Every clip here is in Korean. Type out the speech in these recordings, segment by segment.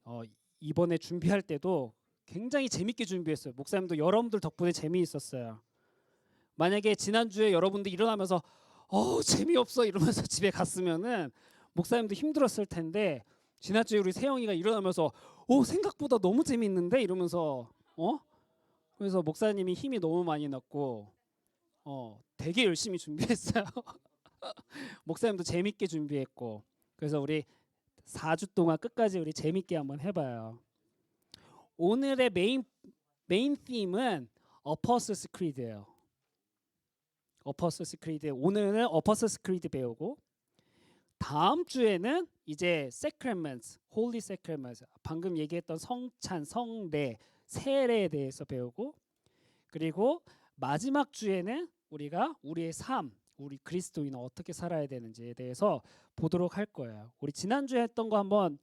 어, 이번에 준비할 때도 굉장히 재밌게 준비했어요. 목사님도 여러분들 덕분에 재미있었어요. 만약에 지난주에 여러분들 일어나면서 재미없어 이러면서 집에 갔으면은 목사님도 힘들었을 텐데, 지난주에 우리 세영이가 일어나면서 생각보다 너무 재미있는데 이러면서 그래서 목사님이 힘이 너무 많이 났고 되게 열심히 준비했어요. 목사님도 재밌게 준비했고, 그래서 우리 4주 동안 끝까지 우리 재밌게 한번 해봐요. 오늘의 메인 팀은 어퍼서스 크리드예요. 어퍼서스 크리드. 오늘은 어퍼서스 크리드 배우고, 다음 주에는 이제 세크레멘트, 홀리 세크레멘트, 방금 얘기했던 성찬, 성례, 세례에 대해서 배우고, 그리고 마지막 주에는 우리가 우리의 삶, 우리 그리스도인은 어떻게 살아야 되는지에 대해서 보도록 할 거예요. 우리 지난주에 했던 거 한번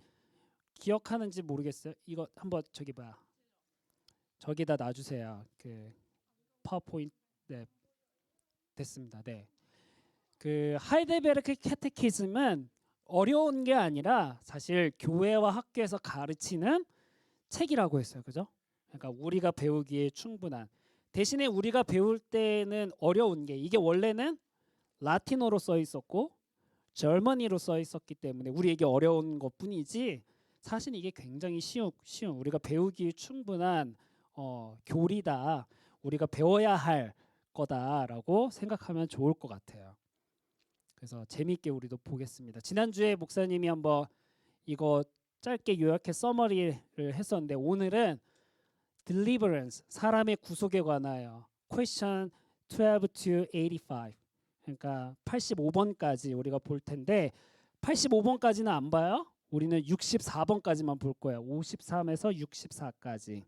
기억하는지 모르겠어요. 이거 한번 저기다 놔주세요. 그 파워포인트. 네, 됐습니다. 네. 그 하이델베르크 캐테키즘은 어려운 게 아니라 사실 교회와 학교에서 가르치는 책이라고 했어요. 그죠? 그러니까 우리가 배우기에 충분한, 대신에 우리가 배울 때는 어려운 게, 이게 원래는 라틴어로 써 있었고 절머니로 써 있었기 때문에 우리에게 어려운 것뿐이지, 사실 이게 굉장히 쉬운 우리가 배우기에 충분한 교리다, 우리가 배워야 할 거다라고 생각하면 좋을 것 같아요. 그래서 재미있게 우리도 보겠습니다. 지난주에 목사님이 한번 이거 짧게 요약해 서머리를 했었는데, 오늘은 deliverance, 사람의 구속에 관하여 question 12 to 85, 그러니까 85번까지 우리가 볼 텐데, 85번까지는 안 봐요. 우리는 64번까지만 볼 거예요. 53에서 64까지.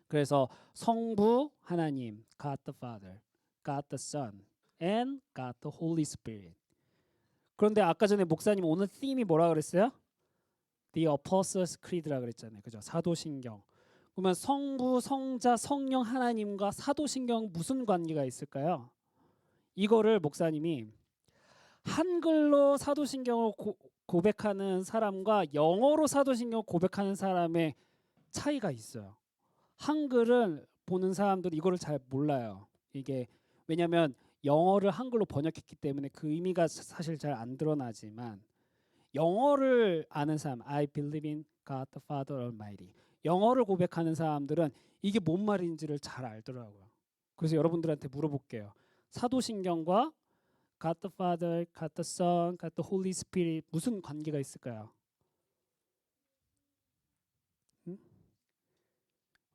그래서 성부 하나님, God the Father, God the Son, and God the Holy Spirit. 그런데 아까 전에 목사님 오늘 팀이 뭐라 그랬어요? The Apostles' Creed라 그랬잖아요. 그죠? 사도신경. 그러면 성부, 성자, 성령 하나님과 사도신경 무슨 관계가 있을까요? 이거를 목사님이 한글로 사도신경을 고백하는 사람과 영어로 사도신경을 고백하는 사람의 차이가 있어요. 한글을 보는 사람들이 이거를 잘 몰라요. 이게 왜냐하면 영어를 한글로 번역했기 때문에 그 의미가 사실 잘 안 드러나지만, 영어를 아는 사람, I believe in God the Father Almighty, 영어를 고백하는 사람들은 이게 뭔 말인지를 잘 알더라고요. 그래서 여러분들한테 물어볼게요. 사도신경과 God the Father, God the Son, God the Holy Spirit 무슨 관계가 있을까요?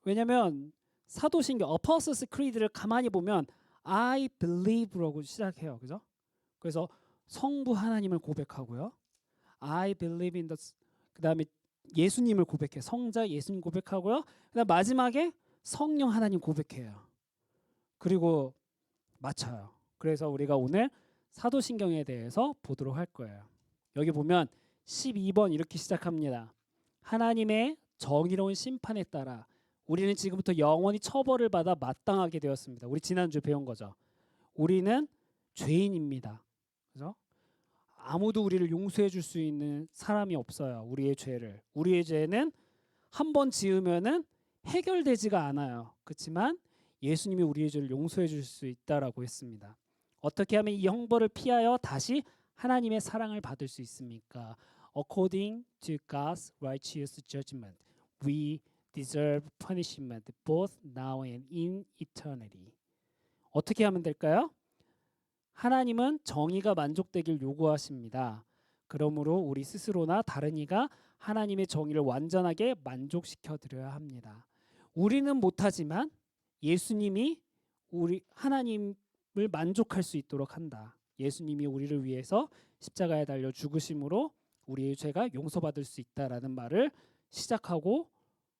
왜냐면 사도신경 Apostles' Creed를 가만히 보면 I believe라고 시작해요. 그죠? 그래서 성부 하나님을 고백하고요. I believe in the, 그다음에 예수님을 고백해. 성자 예수님 고백하고요. 그다음 마지막에 성령 하나님 고백해요. 그리고 맞춰요. 그래서 우리가 오늘 사도신경에 대해서 보도록 할 거예요. 여기 보면 12번 이렇게 시작합니다. 하나님의 정의로운 심판에 따라 우리는 지금부터 영원히 처벌을 받아 마땅하게 되었습니다. 우리 지난주 배운 거죠. 우리는 죄인입니다. 그죠? 아무도 우리를 용서해 줄 수 있는 사람이 없어요. 우리의 죄를. 우리의 죄는 한 번 지으면은 해결되지가 않아요. 그렇지만 예수님이 우리의 죄를 용서해 줄 수 있다라고 했습니다. 어떻게 하면 이 형벌을 피하여 다시 하나님의 사랑을 받을 수 있습니까? According to God's righteous judgment, we deserve punishment both now and in eternity. 어떻게 하면 될까요? 하나님은 정의가 만족되길 요구하십니다. 그러므로 우리 스스로나 다른 이가 하나님의 정의를 완전하게 만족시켜 드려야 합니다. 우리는 못하지만 예수님이 우리 하나님을 만족할 수 있도록 한다. 예수님이 우리를 위해서 십자가에 달려 죽으심으로 우리의 죄가 용서받을 수 있다라는 말을 시작하고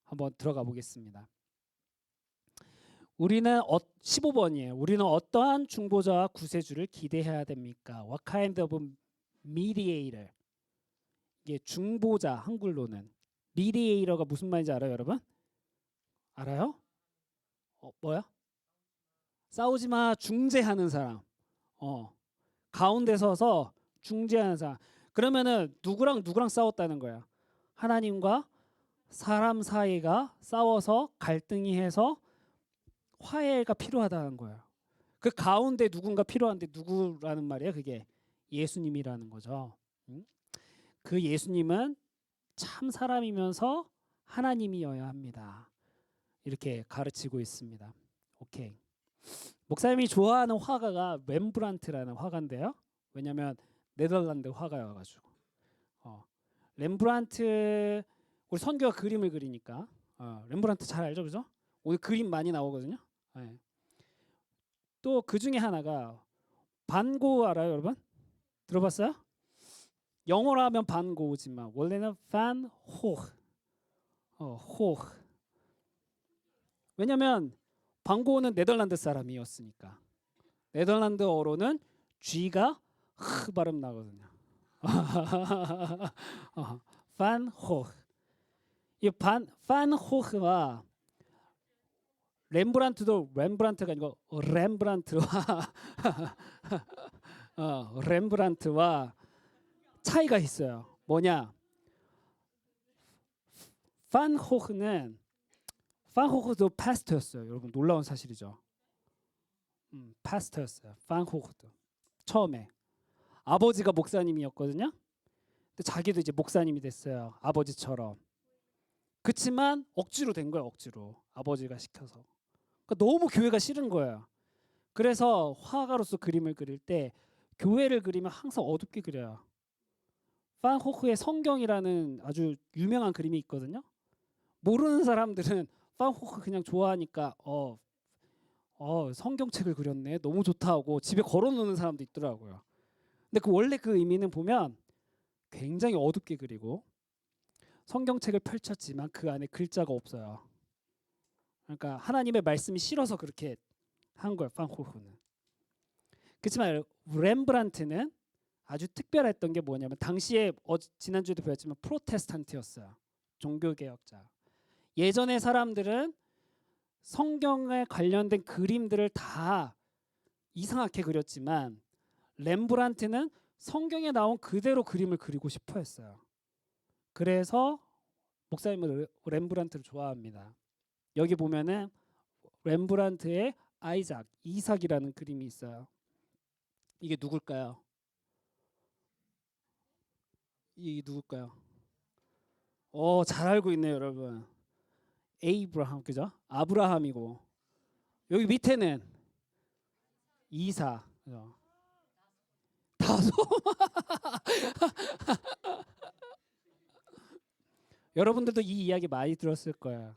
한번 들어가 보겠습니다. 우리는 15번이에요. 우리는 어떠한 중보자와 구세주를 기대해야 됩니까? What kind of mediator? 이게 중보자, 한글로는 mediator가 무슨 말인지 알아요, 여러분? 알아요? 뭐야? 싸우지 마, 중재하는 사람. 가운데 서서 중재하는 사람. 그러면은 누구랑 싸웠다는 거야? 하나님과 사람 사이가 싸워서 갈등이 해서 화해가 필요하다는 거예요. 그 가운데 누군가 필요한데 누구라는 말이에요? 그게 예수님이라는 거죠. 응? 그 예수님은 참 사람이면서 하나님이어야 합니다. 이렇게 가르치고 있습니다. 오케이. 목사님이 좋아하는 화가가 렘브란트라는 화가인데요. 왜냐하면 네덜란드 화가여가지고. 렘브란트 우리 선교가 그림을 그리니까 렘브란트 잘 알죠, 그죠? 오늘 그림 많이 나오거든요. 네. 또 그 중에 하나가 반고 알아요, 여러분? 들어봤어요? 영어로 하면 반고지만 원래는 반 호흐. 호흐. 왜냐면 반고는 네덜란드 사람이었으니까. 네덜란드어로는 G가 흐 발음 나거든요. 반 호흐. 이반 호흐와 렘브란트도 렘브란트가 아니고 렘브란트와 차이가 있어요. 뭐냐? 반 호흐도 파스터였어요. 여러분 놀라운 사실이죠. 파스터였어요. 반 호흐도 처음에 아버지가 목사님이었거든요. 근데 자기도 이제 목사님이 됐어요. 아버지처럼. 그치만 억지로 된 거예요. 억지로 아버지가 시켜서. 그러니까 너무 교회가 싫은 거예요. 그래서 화가로서 그림을 그릴 때 교회를 그리면 항상 어둡게 그려요. 반 호흐의 성경이라는 아주 유명한 그림이 있거든요. 모르는 사람들은 반 호흐 그냥 좋아하니까 성경책을 그렸네 너무 좋다 하고 집에 걸어놓는 사람도 있더라고요. 근데 원래 그 의미는 보면 굉장히 어둡게 그리고 성경책을 펼쳤지만 그 안에 글자가 없어요. 그러니까 하나님의 말씀이 싫어서 그렇게 한 거예요. 반 호흐는. 그렇지만 렘브란트는 아주 특별했던 게 뭐냐면 당시에 지난주에도 배웠지만 프로테스탄트였어요. 종교개혁자. 예전의 사람들은 성경에 관련된 그림들을 다 이상하게 그렸지만 렘브란트는 성경에 나온 그대로 그림을 그리고 싶어 했어요. 그래서 목사님은 렘브란트를 좋아합니다. 여기 보면은 렘브란트의 이삭이라는 그림이 있어요. 이게 누굴까요? 이게 누굴까요? 잘 알고 있네요, 여러분. 에이브라함, 그죠? 아브라함이고 여기 밑에는 이사, 그죠? 다소 여러분들도 이 이야기 많이 들었을 거예요.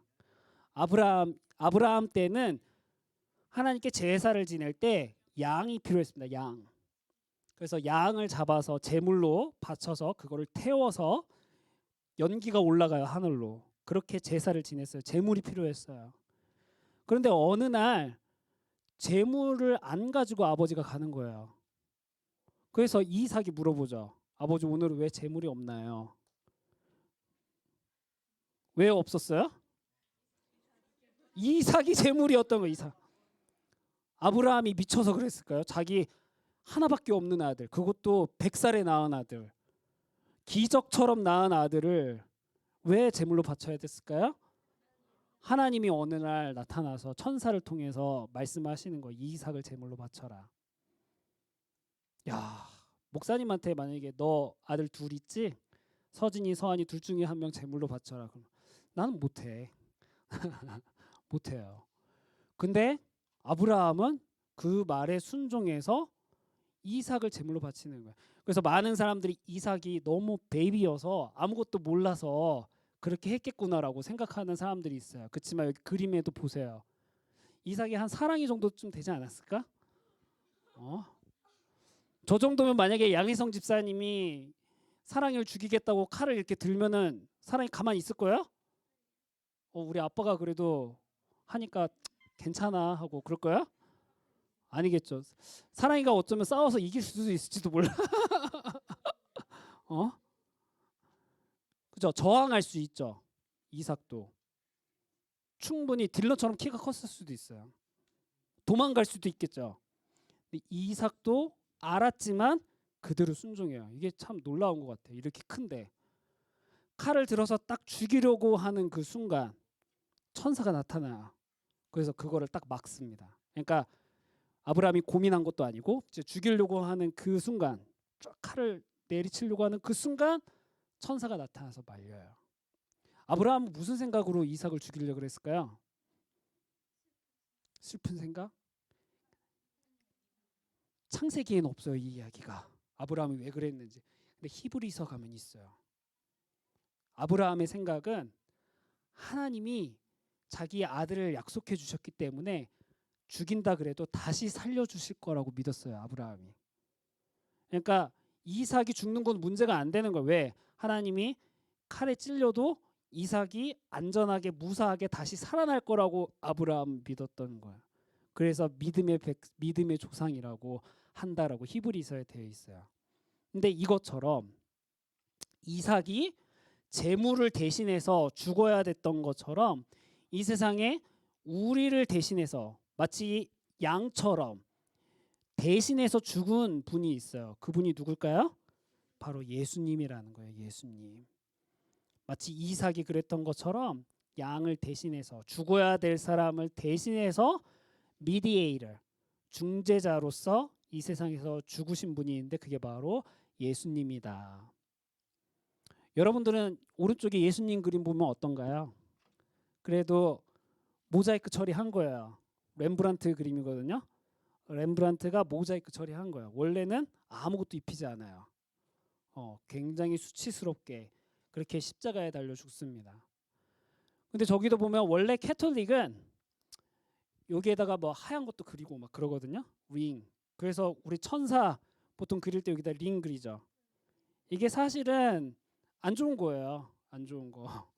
아브라함 때는 하나님께 제사를 지낼 때 양이 필요했습니다. 양. 그래서 양을 잡아서 제물로 바쳐서 그거를 태워서 연기가 올라가요 하늘로. 그렇게 제사를 지냈어요. 제물이 필요했어요. 그런데 어느 날 제물을 안 가지고 아버지가 가는 거예요. 그래서 이삭이 물어보죠. 아버지 오늘은 왜 제물이 없나요? 왜 없었어요? 이삭이 제물이었던 거 이삭. 아브라함이 미쳐서 그랬을까요? 자기 하나밖에 없는 아들, 그것도 100살에 낳은 아들, 기적처럼 낳은 아들을 왜 제물로 바쳐야 됐을까요? 하나님이 어느 날 나타나서 천사를 통해서 말씀하시는 거, 이삭을 제물로 바쳐라. 야, 목사님한테 만약에 너 아들 둘 있지? 서진이, 서한이 둘 중에 한 명 제물로 바쳐라. 그럼 나는 못해. 못해요. 근데 아브라함은 그 말에 순종해서 이삭을 제물로 바치는 거예요. 그래서 많은 사람들이 이삭이 너무 베이비여서 아무것도 몰라서 그렇게 했겠구나라고 생각하는 사람들이 있어요. 그렇지만 여기 그림에도 보세요. 이삭이 한 사랑이 정도쯤 되지 않았을까? 저 정도면 만약에 양희성 집사님이 사랑이를 죽이겠다고 칼을 이렇게 들면은 사랑이 가만히 있을 거예요? 우리 아빠가 그래도 하니까 괜찮아 하고 그럴 거야? 아니겠죠. 사랑이가 어쩌면 싸워서 이길 수도 있을지도 몰라. 그죠? 저항할 수 있죠. 이삭도 충분히 딜러처럼 키가 컸을 수도 있어요. 도망갈 수도 있겠죠. 근데 이삭도 알았지만 그대로 순종해요. 이게 참 놀라운 것 같아요. 이렇게 큰데 칼을 들어서 딱 죽이려고 하는 그 순간 천사가 나타나요. 그래서 그거를 딱 막습니다. 그러니까 아브라함이 고민한 것도 아니고 이제 죽이려고 하는 그 순간, 쫙 칼을 내리치려고 하는 그 순간 천사가 나타나서 말려요. 아브라함은 무슨 생각으로 이삭을 죽이려고 그랬을까요? 슬픈 생각? 창세기에는 없어요, 이 이야기가. 아브라함이 왜 그랬는지. 근데 히브리서 가면 있어요. 아브라함의 생각은 하나님이 자기 아들을 약속해 주셨기 때문에 죽인다 그래도 다시 살려주실 거라고 믿었어요, 아브라함이. 그러니까 이삭이 죽는 건 문제가 안 되는 거예요. 왜? 하나님이 칼에 찔려도 이삭이 안전하게 무사하게 다시 살아날 거라고 아브라함 믿었던 거예요. 그래서 믿음의 조상이라고 한다라고 히브리서에 되어 있어요. 근데 이것처럼 이삭이 재물을 대신해서 죽어야 됐던 것처럼 이 세상에 우리를 대신해서 마치 양처럼 대신해서 죽은 분이 있어요. 그분이 누굴까요? 바로 예수님이라는 거예요. 예수님. 마치 이삭이 그랬던 것처럼 양을 대신해서 죽어야 될 사람을 대신해서 미디에이터, 중재자로서 이 세상에서 죽으신 분이 있는데 그게 바로 예수님이다. 여러분들은 오른쪽에 예수님 그림 보면 어떤가요? 그래도 모자이크 처리한 거예요. 렘브란트 그림이거든요. 렘브란트가 모자이크 처리한 거예요. 원래는 아무것도 입히지 않아요. 굉장히 수치스럽게 그렇게 십자가에 달려 죽습니다. 근데 저기도 보면 원래 캐톨릭은 여기에다가 뭐 하얀 것도 그리고 막 그러거든요. 링. 그래서 우리 천사 보통 그릴 때 여기다 링 그리죠. 이게 사실은 안 좋은 거예요. 안 좋은 거.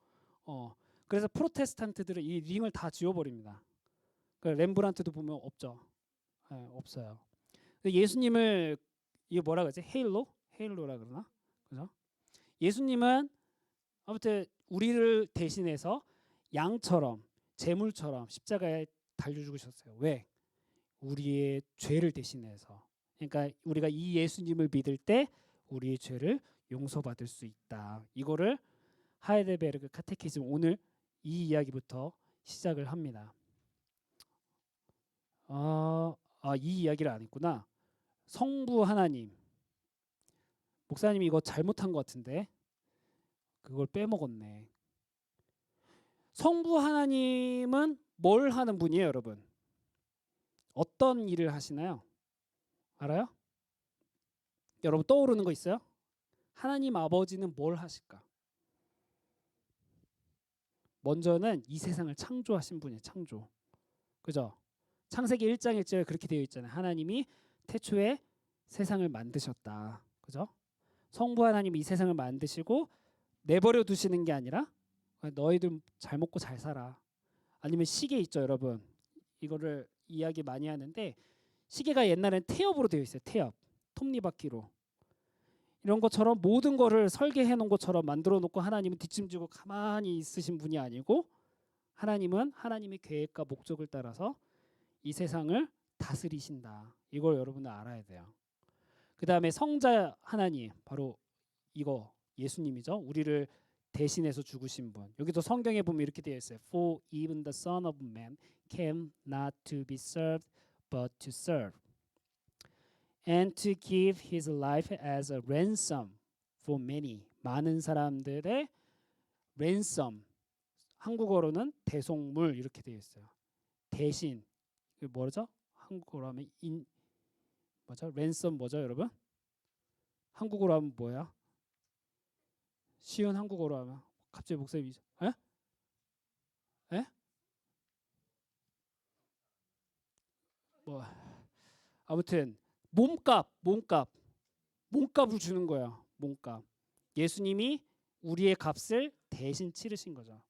그래서 프로테스탄트들은 이 링을 다 지워버립니다. 렘브란트도 보면 없죠. 네, 없어요. 예수님을 이게 뭐라 그러지? 헤일로라 그러나? 그죠? 예수님은 아무튼 우리를 대신해서 양처럼 제물처럼 십자가에 달려 죽으셨어요. 왜? 우리의 죄를 대신해서. 그러니까 우리가 이 예수님을 믿을 때 우리의 죄를 용서받을 수 있다. 이거를 하이델베르그 카테키즘 오늘 이 이야기부터 시작을 합니다. 이 이야기를 안 했구나. 성부 하나님. 목사님이 이거 잘못한 것 같은데 그걸 빼먹었네. 성부 하나님은 뭘 하는 분이에요, 여러분? 어떤 일을 하시나요? 알아요? 여러분 떠오르는 거 있어요? 하나님 아버지는 뭘 하실까? 먼저는 이 세상을 창조하신 분이에요. 창조. 그죠? 창세기 1장 1절에 그렇게 되어 있잖아요. 하나님이 태초에 세상을 만드셨다. 그죠? 성부 하나님이 이 세상을 만드시고 내버려 두시는 게 아니라 너희들 잘 먹고 잘 살아. 아니면 시계 있죠, 여러분. 이거를 이야기 많이 하는데 시계가 옛날엔 태엽으로 되어 있어요. 태엽. 톱니바퀴로. 이런 것처럼 모든 거를 설계해 놓은 것처럼 만들어 놓고 하나님은 뒷짐지고 가만히 있으신 분이 아니고 하나님은 하나님의 계획과 목적을 따라서 이 세상을 다스리신다. 이걸 여러분은 알아야 돼요. 그 다음에 성자 하나님, 바로 이거 예수님이죠. 우리를 대신해서 죽으신 분. 여기도 성경에 보면 이렇게 되어 있어요. For even the Son of Man came not to be served, but to serve, and to give his life as a ransom for many. 많은 사람들의 ransom. 한국어로는 대속물 이렇게 되어 있어요. 대신. 이게 뭐죠? 한국어로 하면 뭐죠? ransom 뭐죠, 여러분? 한국어로 하면 뭐야? 쉬운 한국어로 하면 갑자기 목사님이 에? 에? 뭐 아무튼 몸값을 주는 거야. 몸값. 예수님이 우리의 값을 대신 치르신 거죠.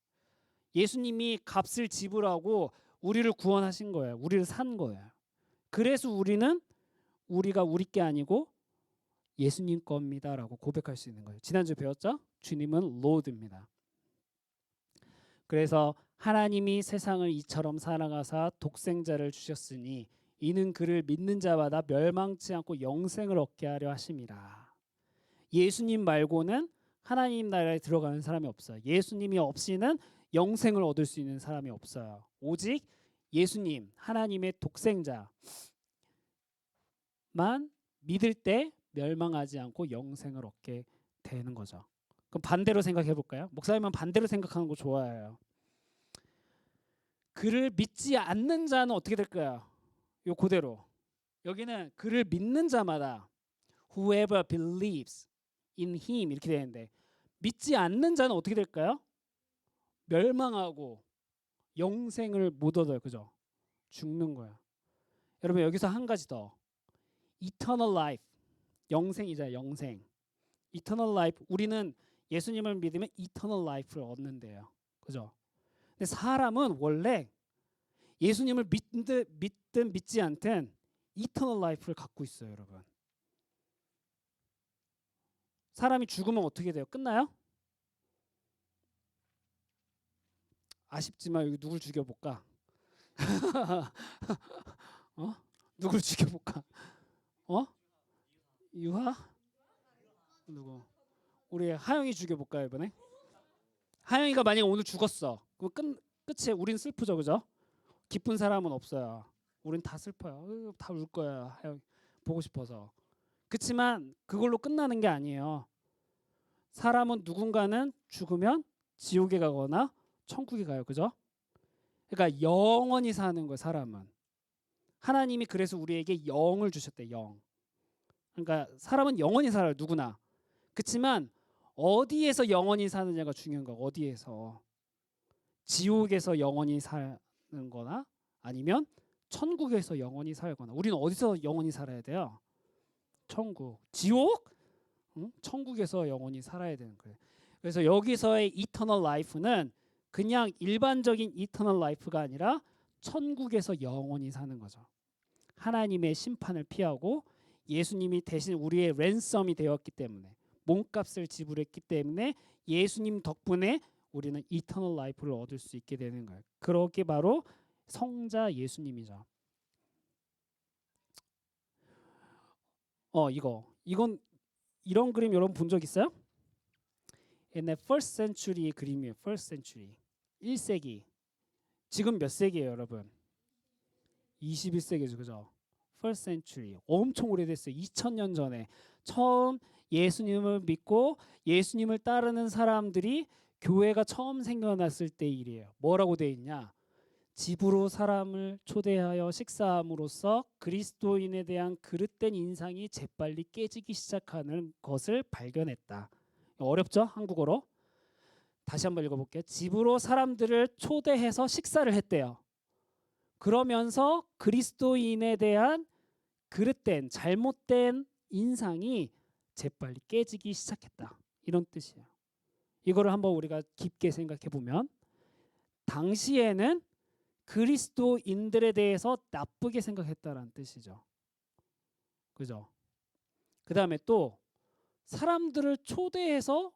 예수님이 값을 지불하고 우리를 구원하신 거예요. 우리를 산 거예요. 그래서 우리가 우리 게 아니고 예수님 겁니다라고 고백할 수 있는 거예요. 지난주에 배웠죠? 주님은 로드입니다. 그래서 하나님이 세상을 이처럼 사랑하사 독생자를 주셨으니 이는 그를 믿는 자마다 멸망치 않고 영생을 얻게 하려 하심이라. 예수님 말고는 하나님 나라에 들어가는 사람이 없어요. 예수님이 없이는 영생을 얻을 수 있는 사람이 없어요. 오직 예수님, 하나님의 독생자만 믿을 때 멸망하지 않고 영생을 얻게 되는 거죠. 그럼 반대로 생각해 볼까요? 목사님은 반대로 생각하는 거 좋아해요. 그를 믿지 않는 자는 어떻게 될까요? 요 그대로. 여기는 그를 믿는 자마다 whoever believes in him 이렇게 되는데 믿지 않는 자는 어떻게 될까요? 멸망하고 영생을 못 얻어요. 그죠? 죽는 거야. 여러분 여기서 한 가지 더. eternal life. 영생이자 영생. eternal life. 우리는 예수님을 믿으면 eternal life를 얻는데요. 그죠? 근데 사람은 원래 예수님을 믿든 믿지 않든 eternal life를 갖고 있어요, 여러분. 사람이 죽으면 어떻게 돼요? 끝나요? 아쉽지만 여기 누굴 죽여볼까? 어? 누굴 죽여볼까? 어? 유하? 누구? 우리 하영이 죽여볼까요 이번에? 하영이가 만약 오늘 죽었어. 그럼 끝이에요. 우린 슬프죠, 그죠? 기쁜 사람은 없어요. 우린 다 슬퍼요. 다 울 거야. 하영이 보고 싶어서. 그렇지만 그걸로 끝나는 게 아니에요. 사람은 누군가는 죽으면 지옥에 가거나 천국에 가요. 그죠? 그러니까 영원히 사는 거예요. 사람은. 하나님이 그래서 우리에게 영을 주셨대. 영. 그러니까 사람은 영원히 살아요. 누구나. 그렇지만 어디에서 영원히 사느냐가 중요한 거야. 어디에서. 지옥에서 영원히 사는 거나 아니면 천국에서 영원히 살거나. 우리는 어디서 영원히 살아야 돼요? 천국. 지옥? 응? 천국에서 영원히 살아야 되는 거예요. 그래서 여기서의 eternal life는 그냥 일반적인 eternal life가 아니라 천국에서 영원히 사는 거죠. 하나님의 심판을 피하고 예수님이 대신 우리의 랜섬이 되었기 때문에 몸값을 지불했기 때문에 예수님 덕분에 우리는 eternal life를 얻을 수 있게 되는 거예요. 그렇게 바로 성자 예수님이죠. 이건 이런 그림 여러분 본 적 있어요? 옛날 first century 그림이에요. first century. 1세기. 지금 몇 세기예요, 여러분? 21세기죠. 그죠? first century. 엄청 오래됐어요. 2000년 전에 처음 예수님을 믿고 예수님을 따르는 사람들이 교회가 처음 생겨났을 때 일이에요. 뭐라고 돼 있냐? 집으로 사람을 초대하여 식사함으로써 그리스도인에 대한 그릇된 인상이 재빨리 깨지기 시작하는 것을 발견했다. 어렵죠? 한국어로. 다시 한번 읽어볼게요. 집으로 사람들을 초대해서 식사를 했대요. 그러면서 그리스도인에 대한 그릇된 잘못된 인상이 재빨리 깨지기 시작했다. 이런 뜻이에요. 이거를 한번 우리가 깊게 생각해 보면 당시에는 그리스도인들에 대해서 나쁘게 생각했다라는 뜻이죠. 그죠? 그 다음에 또 사람들을 초대해서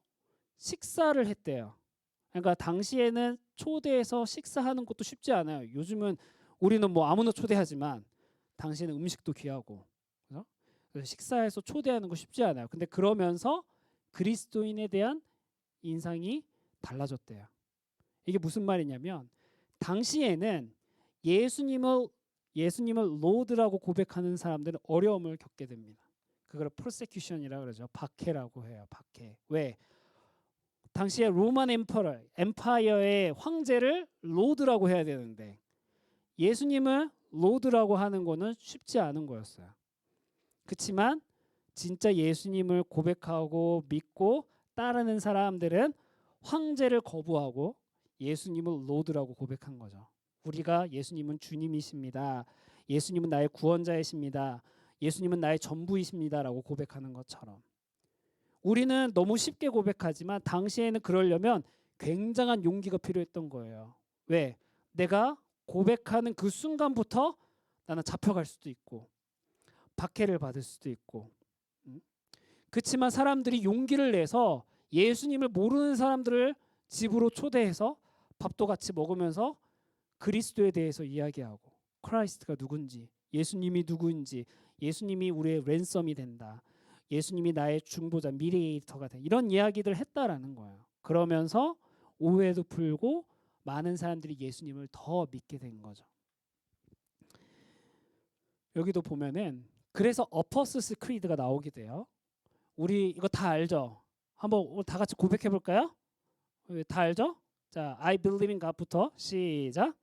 식사를 했대요. 그러니까 당시에는 초대해서 식사하는 것도 쉽지 않아요. 요즘은 우리는 뭐 아무나 초대하지만 당시에는 음식도 귀하고, 그죠? 그래서 식사해서 초대하는 거 쉽지 않아요. 근데 그러면서 그리스도인에 대한 인상이 달라졌대요. 이게 무슨 말이냐면 당시에는 예수님을 로드라고 고백하는 사람들은 어려움을 겪게 됩니다. 그걸 프로세큐션이라고 그러죠. 박해라고 해요. 박해. 왜? 당시에 로만 엠파이어의 황제를 로드라고 해야 되는데 예수님을 로드라고 하는 거는 쉽지 않은 거였어요. 그렇지만 진짜 예수님을 고백하고 믿고 따르는 사람들은 황제를 거부하고 예수님을 로드라고 고백한 거죠. 우리가 예수님은 주님이십니다. 예수님은 나의 구원자이십니다. 예수님은 나의 전부이십니다라고 고백하는 것처럼 우리는 너무 쉽게 고백하지만 당시에는 그러려면 굉장한 용기가 필요했던 거예요. 왜? 내가 고백하는 그 순간부터 나는 잡혀갈 수도 있고 박해를 받을 수도 있고 그렇지만 사람들이 용기를 내서 예수님을 모르는 사람들을 집으로 초대해서 밥도 같이 먹으면서 그리스도에 대해서 이야기하고 크라이스트가 누군지 예수님이 누구인지 예수님이 우리의 랜섬이 된다. 예수님이 나의 중보자, 미디에이터가 된 이런 이야기들 했다라는 거예요. 그러면서 오해도 풀고 많은 사람들이 예수님을 더 믿게 된 거죠. 여기도 보면은 그래서 어퍼스스 크리드가 나오게 돼요. 우리 이거 다 알죠? 한번 다 같이 고백해 볼까요? 다 알죠? 자, I believe in God부터 시작.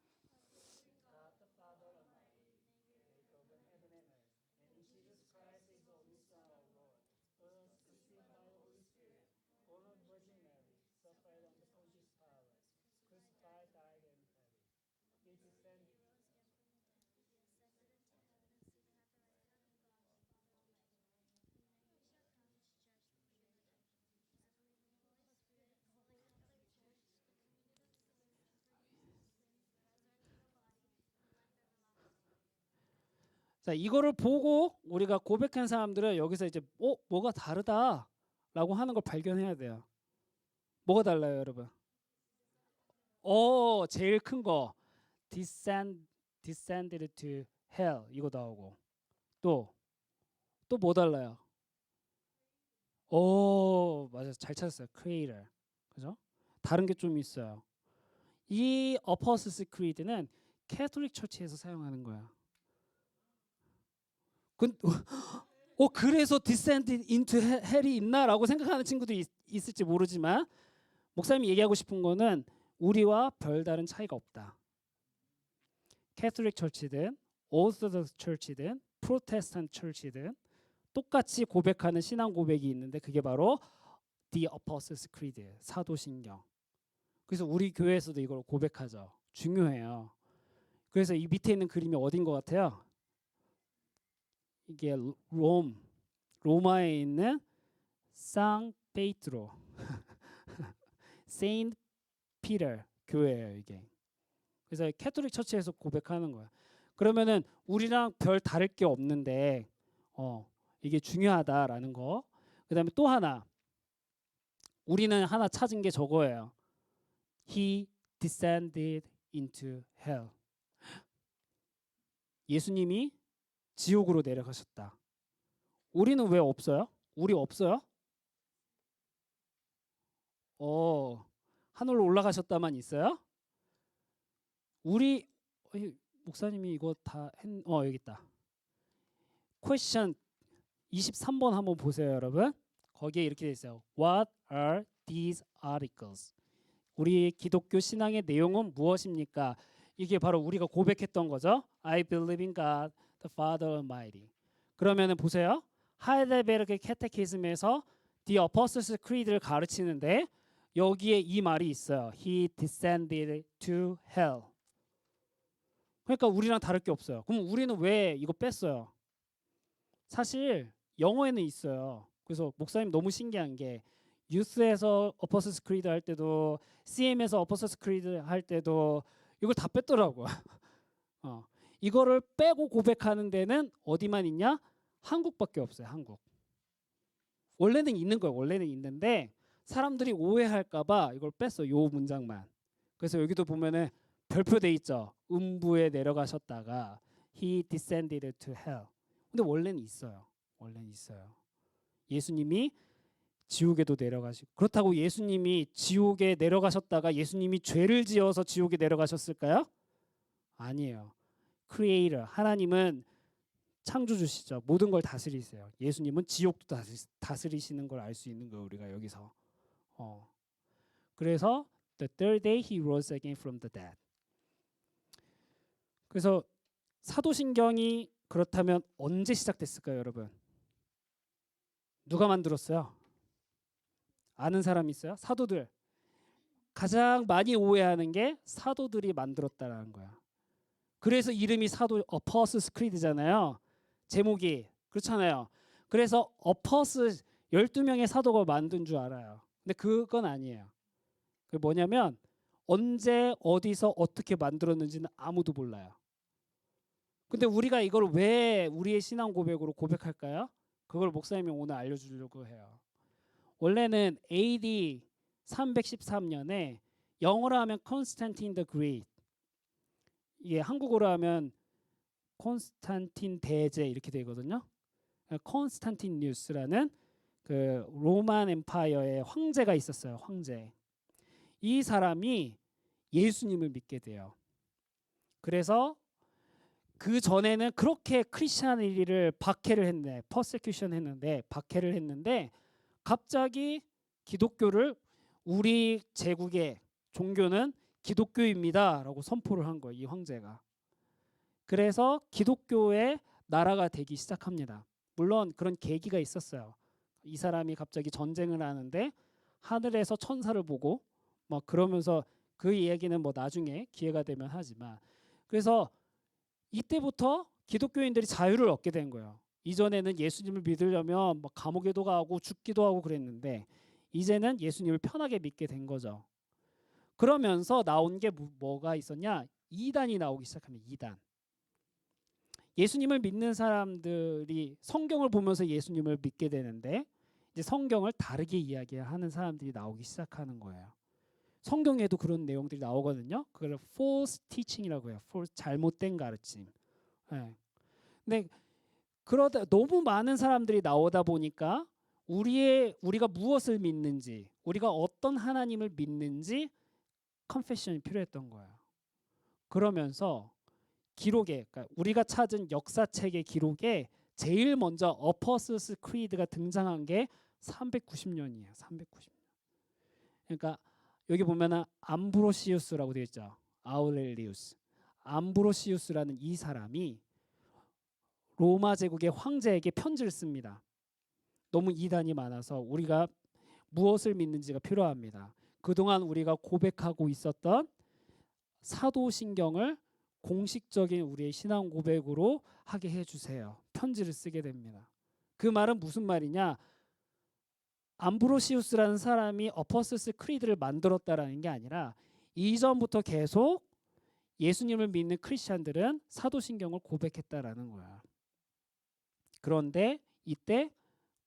자, 이거를 보고 우리가 고백한 사람들은 여기서 이제 뭐가 다르다라고 하는 걸 발견해야 돼요. 뭐가 달라요, 여러분? 제일 큰 거 descended to hell 이거 나오고 또 뭐 달라요? 맞아, 잘 찾았어요. creator, 그죠? 다른 게 좀 있어요. 이 어퍼스스 크리드는 캐톨릭 처치에서 사용하는 거야. 그래서 descended into hell이 있나라고 생각하는 친구도 있을지 모르지만 목사님이 얘기하고 싶은 거는 우리와 별다른 차이가 없다. 캐톨릭 처치든 오소독스 처치든 프로테스탄트 처치든 똑같이 고백하는 신앙 고백이 있는데 그게 바로 The Apostles' Creed, 사도신경. 그래서 우리 교회에서도 이걸 고백하죠. 중요해요. 그래서 이 밑에 있는 그림이 어딘 것 같아요? 이게 로마에 있는 상 페이트로 세인트 피터 교회예요, 이게. 그래서 캐톨릭 처치에서 고백하는 거야. 그러면은 우리랑 별 다를 게 없는데 이게 중요하다라는 거. 그다음에 또 하나 우리는 하나 찾은 게 저거예요. He descended into hell. 예수님이 지옥으로 내려가셨다. 우리는 왜 없어요? 우리 없어요? 하늘로 올라가셨다만 있어요? 우리 목사님이 이거 다 여기 있다. 퀘스천 23번 한번 보세요, 여러분. 거기에 이렇게 돼 있어요. What are these articles? 우리 기독교 신앙의 내용은 무엇입니까? 이게 바로 우리가 고백했던 거죠. I believe in God, the Father Almighty. 그러면은 보세요. 하이델베르크 캐테키즘에서 The Apostles' Creed를 가르치는데 여기에 이 말이 있어요. He descended to hell. 그러니까 우리랑 다를 게 없어요. 그럼 우리는 왜 이거 뺐어요? 사실 영어에는 있어요. 그래서 목사님 너무 신기한 게 유스에서 어퍼스스 크리드 할 때도 CM에서 어퍼스스 크리드 할 때도 이걸 다 뺐더라고요. 이거를 빼고 고백하는 데는 어디만 있냐? 한국밖에 없어요. 한국. 원래는 있는 거예요. 원래는 있는데 사람들이 오해할까봐 이걸 뺐어. 요 문장만. 그래서 여기도 보면은 별표 돼 있죠. 음부에 내려가셨다가 He descended to hell. 근데 원래는 있어요. 원래는 있어요. 예수님이 지옥에도 내려가시고 그렇다고 예수님이 지옥에 내려가셨다가 예수님이 죄를 지어서 지옥에 내려가셨을까요? 아니에요. 크리에이터 하나님은 창조주시죠. 모든 걸 다스리세요. 예수님은 지옥도 다스리시는 걸 알 수 있는 거예요. 우리가 여기서. 그래서 the third day he rose again from the dead. 그래서 사도신경이 그렇다면 언제 시작됐을까요, 여러분? 누가 만들었어요? 아는 사람 있어요? 사도들. 가장 많이 오해하는 게 사도들이 만들었다라는 거야. 그래서 이름이 사도 어퍼스스 크리드잖아요. 제목이 그렇잖아요. 그래서 어퍼스 12명의 사도가 만든 줄 알아요. 근데 그건 아니에요. 그게 뭐냐면 언제 어디서 어떻게 만들었는지는 아무도 몰라요. 근데 우리가 이걸 왜 우리의 신앙 고백으로 고백할까요? 그걸 목사님이 오늘 알려주려고 해요. 원래는 AD 313년에 영어로 하면 Constantine the Great, 이게 한국어로 하면 콘스탄틴 대제 이렇게 되거든요. 콘스탄티누스라는 그 로만 엠파이어의 황제가 있었어요. 황제. 이 사람이 예수님을 믿게 돼요. 그래서 그 전에는 그렇게 크리스천리를 박해를 했는데, 퍼세큐션 했는데, 박해를 했는데 갑자기 기독교를 우리 제국의 종교는 기독교입니다라고 선포를 한 거예요. 이 황제가. 그래서 기독교의 나라가 되기 시작합니다. 물론 그런 계기가 있었어요. 이 사람이 갑자기 전쟁을 하는데 하늘에서 천사를 보고 막 그러면서 그 이야기는 뭐 나중에 기회가 되면 하지만, 그래서 이때부터 기독교인들이 자유를 얻게 된 거예요. 이전에는 예수님을 믿으려면 막 감옥에도 가고 죽기도 하고 그랬는데 이제는 예수님을 편하게 믿게 된 거죠. 그러면서 나온 게 뭐가 있었냐? 이단이 나오기 시작합니다. 이단. 예수님을 믿는 사람들이 성경을 보면서 예수님을 믿게 되는데 이제 성경을 다르게 이야기하는 사람들이 나오기 시작하는 거예요. 성경에도 그런 내용들이 나오거든요. 그걸 false teaching이라고 해요. false, 잘못된 가르침. 네. 근데 그러다 너무 많은 사람들이 나오다 보니까 우리가 무엇을 믿는지, 우리가 어떤 하나님을 믿는지 컨페션이 필요했던 거예요. 그러면서 기록에, 그러니까 우리가 찾은 역사책의 기록에 제일 먼저 어퍼서스 크리드가 등장한 게 390년이에요. 390년. 그러니까 여기 보면은 암브로시우스라고 되어 있죠. 아우렐리우스. 암브로시우스라는 이 사람이 로마 제국의 황제에게 편지를 씁니다. 너무 이단이 많아서 우리가 무엇을 믿는지가 필요합니다. 그동안 우리가 고백하고 있었던 사도신경을 공식적인 우리의 신앙 고백으로 하게 해주세요. 편지를 쓰게 됩니다. 그 말은 무슨 말이냐? 암브로시우스라는 사람이 어퍼서스 크리드를 만들었다라는 게 아니라 이전부터 계속 예수님을 믿는 크리스찬들은 사도신경을 고백했다라는 거야. 그런데 이때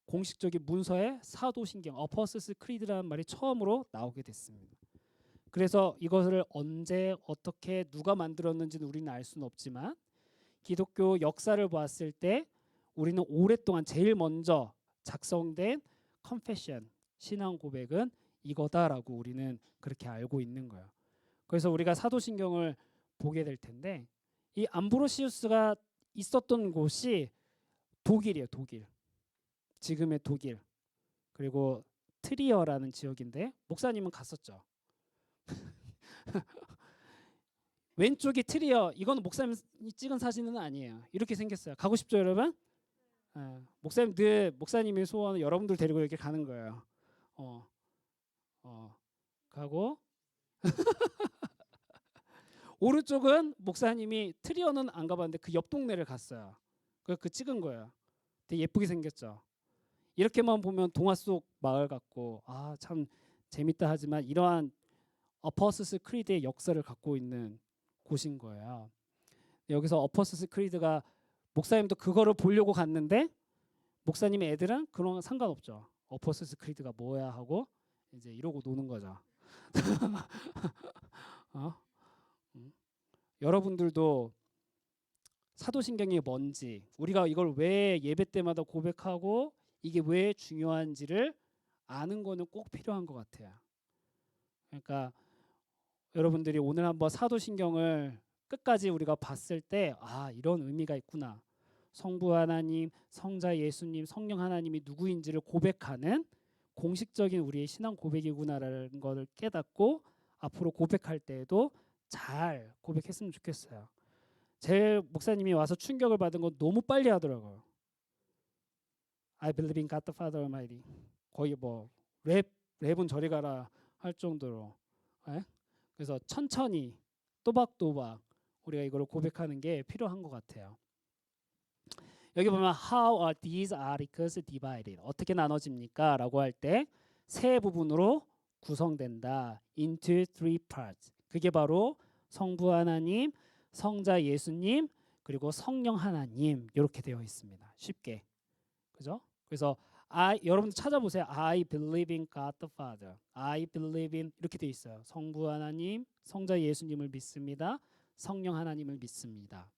공식적인 문서에 사도신경, 어퍼서스 크리드라는 말이 처음으로 나오게 됐습니다. 그래서 이것을 언제 어떻게 누가 만들었는지는 우리는 알 수는 없지만 기독교 역사를 봤을 때 우리는 오랫동안 제일 먼저 작성된 컨페션, 신앙 고백은 이거다라고 우리는 그렇게 알고 있는 거예요. 그래서 우리가 사도신경을 보게 될 텐데 이 암브로시우스가 있었던 곳이 독일이에요. 독일. 지금의 독일. 그리고 트리어라는 지역인데 목사님은 갔었죠. 왼쪽이 트리어. 이건 목사님이 찍은 사진은 아니에요. 이렇게 생겼어요. 가고 싶죠, 여러분? 목사님 늘 목사님의 소원은 여러분들 데리고 이렇게 가는 거예요. 가고 오른쪽은 목사님이 트리어는 안 가봤는데 그 옆 동네를 갔어요. 그 찍은 거예요. 되게 예쁘게 생겼죠. 이렇게만 보면 동화 속 마을 같고 참 재밌다 하지만 이러한 어퍼서스 크리드의 역사를 갖고 있는 곳인 거예요. 여기서 어퍼서스 크리드가 목사님도 그거를 보려고 갔는데 목사님의 애들은 그런 건 상관없죠. 어퍼서스 크리드가 뭐야 하고 이제 이러고 노는 거죠. 여러분들도 사도신경이 뭔지, 우리가 이걸 왜 예배 때마다 고백하고 이게 왜 중요한지를 아는 거는 꼭 필요한 것 같아요. 그러니까 여러분들이 오늘 한번 사도신경을 끝까지 우리가 봤을 때 이런 의미가 있구나. 성부 하나님, 성자 예수님, 성령 하나님이 누구인지를 고백하는 공식적인 우리의 신앙 고백이구나라는 것을 깨닫고 앞으로 고백할 때에도 잘 고백했으면 좋겠어요. 제 목사님이 와서 충격을 받은 건 너무 빨리 하더라고요. I believe in God the Father Almighty. 거의 뭐 랩은 저리 가라 할 정도로. 그래서 천천히 또박또박 우리가 이걸 고백하는 게 필요한 것 같아요. 여기 보면 How are these articles divided? 어떻게 나눠집니까? 라고 할 때 세 부분으로 구성된다. Into three parts. 그게 바로 성부 하나님, 성자 예수님, 그리고 성령 하나님 이렇게 되어 있습니다. 쉽게. 그죠? 그래서 여러분들 찾아보세요. I believe in God the Father. I believe in 이렇게 되어 있어요. 성부 하나님, 성자 예수님을 믿습니다. 성령 하나님을 믿습니다.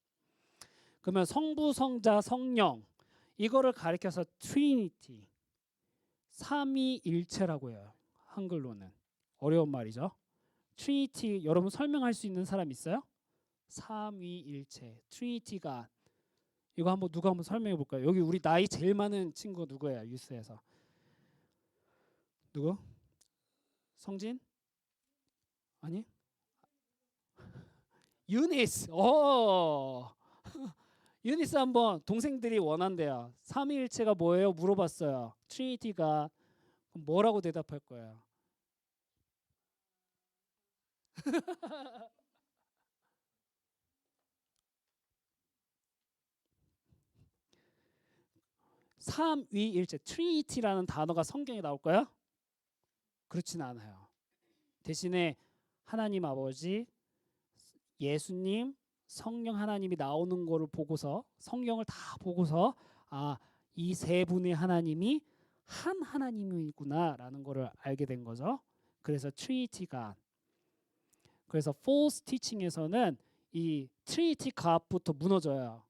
그러면 성부, 성자, 성령 이거를 가리켜서 트리니티, 삼위일체라고 해요. 한글로는. 어려운 말이죠. 트리니티 여러분 설명할 수 있는 사람 있어요? 삼위일체, 트리니티가 이거 한번 누가 한번 설명해 볼까요? 여기 우리 나이 제일 많은 친구 누구예요? 유스에서 누구? 성진? 아니? 유니스. 유니스 한번 동생들이 원한대요. 삼위일체가 뭐예요? 물어봤어요. 트리니티가 그럼 뭐라고 대답할 거예요? 삼위일체 트리니티라는 단어가 성경에 나올까요? 그렇진 않아요. 대신에 하나님 아버지, 예수님, 성령 하나님이 나오는 거를 보고서 성경을 다 보고서 이 세 분의 하나님이 한 하나님이구나라는 거를 알게 된 거죠. 그래서 트리니티가 그래서 false teaching에서는 이 트리니티 값부터 무너져요.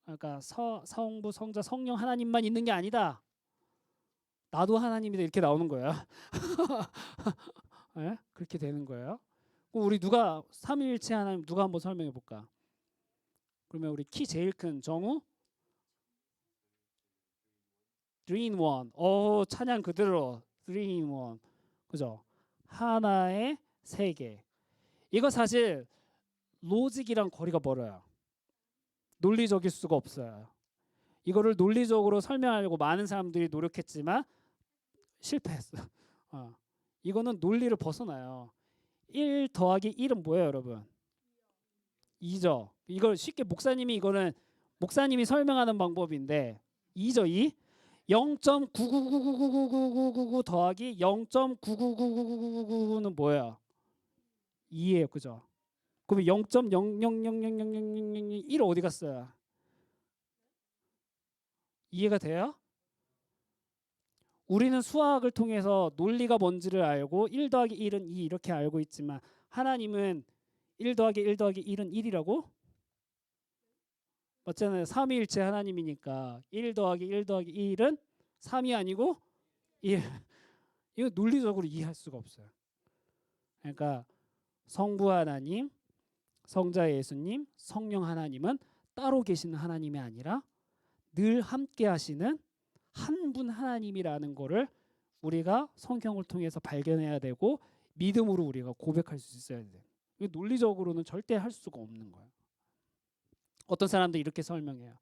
그러니까 성부, 성자, 성령 하나님만 있는 게 아니다. 나도 하나님이다 이렇게 나오는 거예요. 네? 그렇게 되는 거예요. 우리 누가 삼위일체 하나님 누가 한번 설명해 볼까? 그러면 우리 키 제일 큰 정우 3 in 1. 찬양 그대로 3 in 1. 그죠? 하나의 세 개. 이거 사실 로직이랑 거리가 멀어요. 논리적일 수가 없어요. 이거를 논리적으로 설명하려고 많은 사람들이 노력했지만 실패했어. 이거는 논리를 벗어나요. 1 더하기 1은 뭐예요, 여러분? 2죠. 이걸 쉽게 이거는 목사님이 설명하는 방법인데 2죠, 2. 0.999999999 더하기 0.9999999는 뭐예요? 2예요, 그죠? 그럼 0.000000001 어디 갔어요? 이해가 돼요? 우리는 수학을 통해서 논리가 뭔지를 알고 1 더하기 1은 2 이렇게 알고 있지만 하나님은 1 더하기 1 더하기 1은 1이라고? 맞잖아요. 삼위일체 하나님이니까 1 더하기 1 더하기 1은 3이 아니고 1. 이거 논리적으로 이해할 수가 없어요. 그러니까 성부 하나님, 성자 예수님, 성령 하나님은 따로 계시는 하나님이 아니라 늘 함께 하시는 한 분 하나님이라는 거를 우리가 성경을 통해서 발견해야 되고 믿음으로 우리가 고백할 수 있어야 돼요. 논리적으로는 절대 할 수가 없는 거예요. 어떤 사람들 이렇게 설명해요.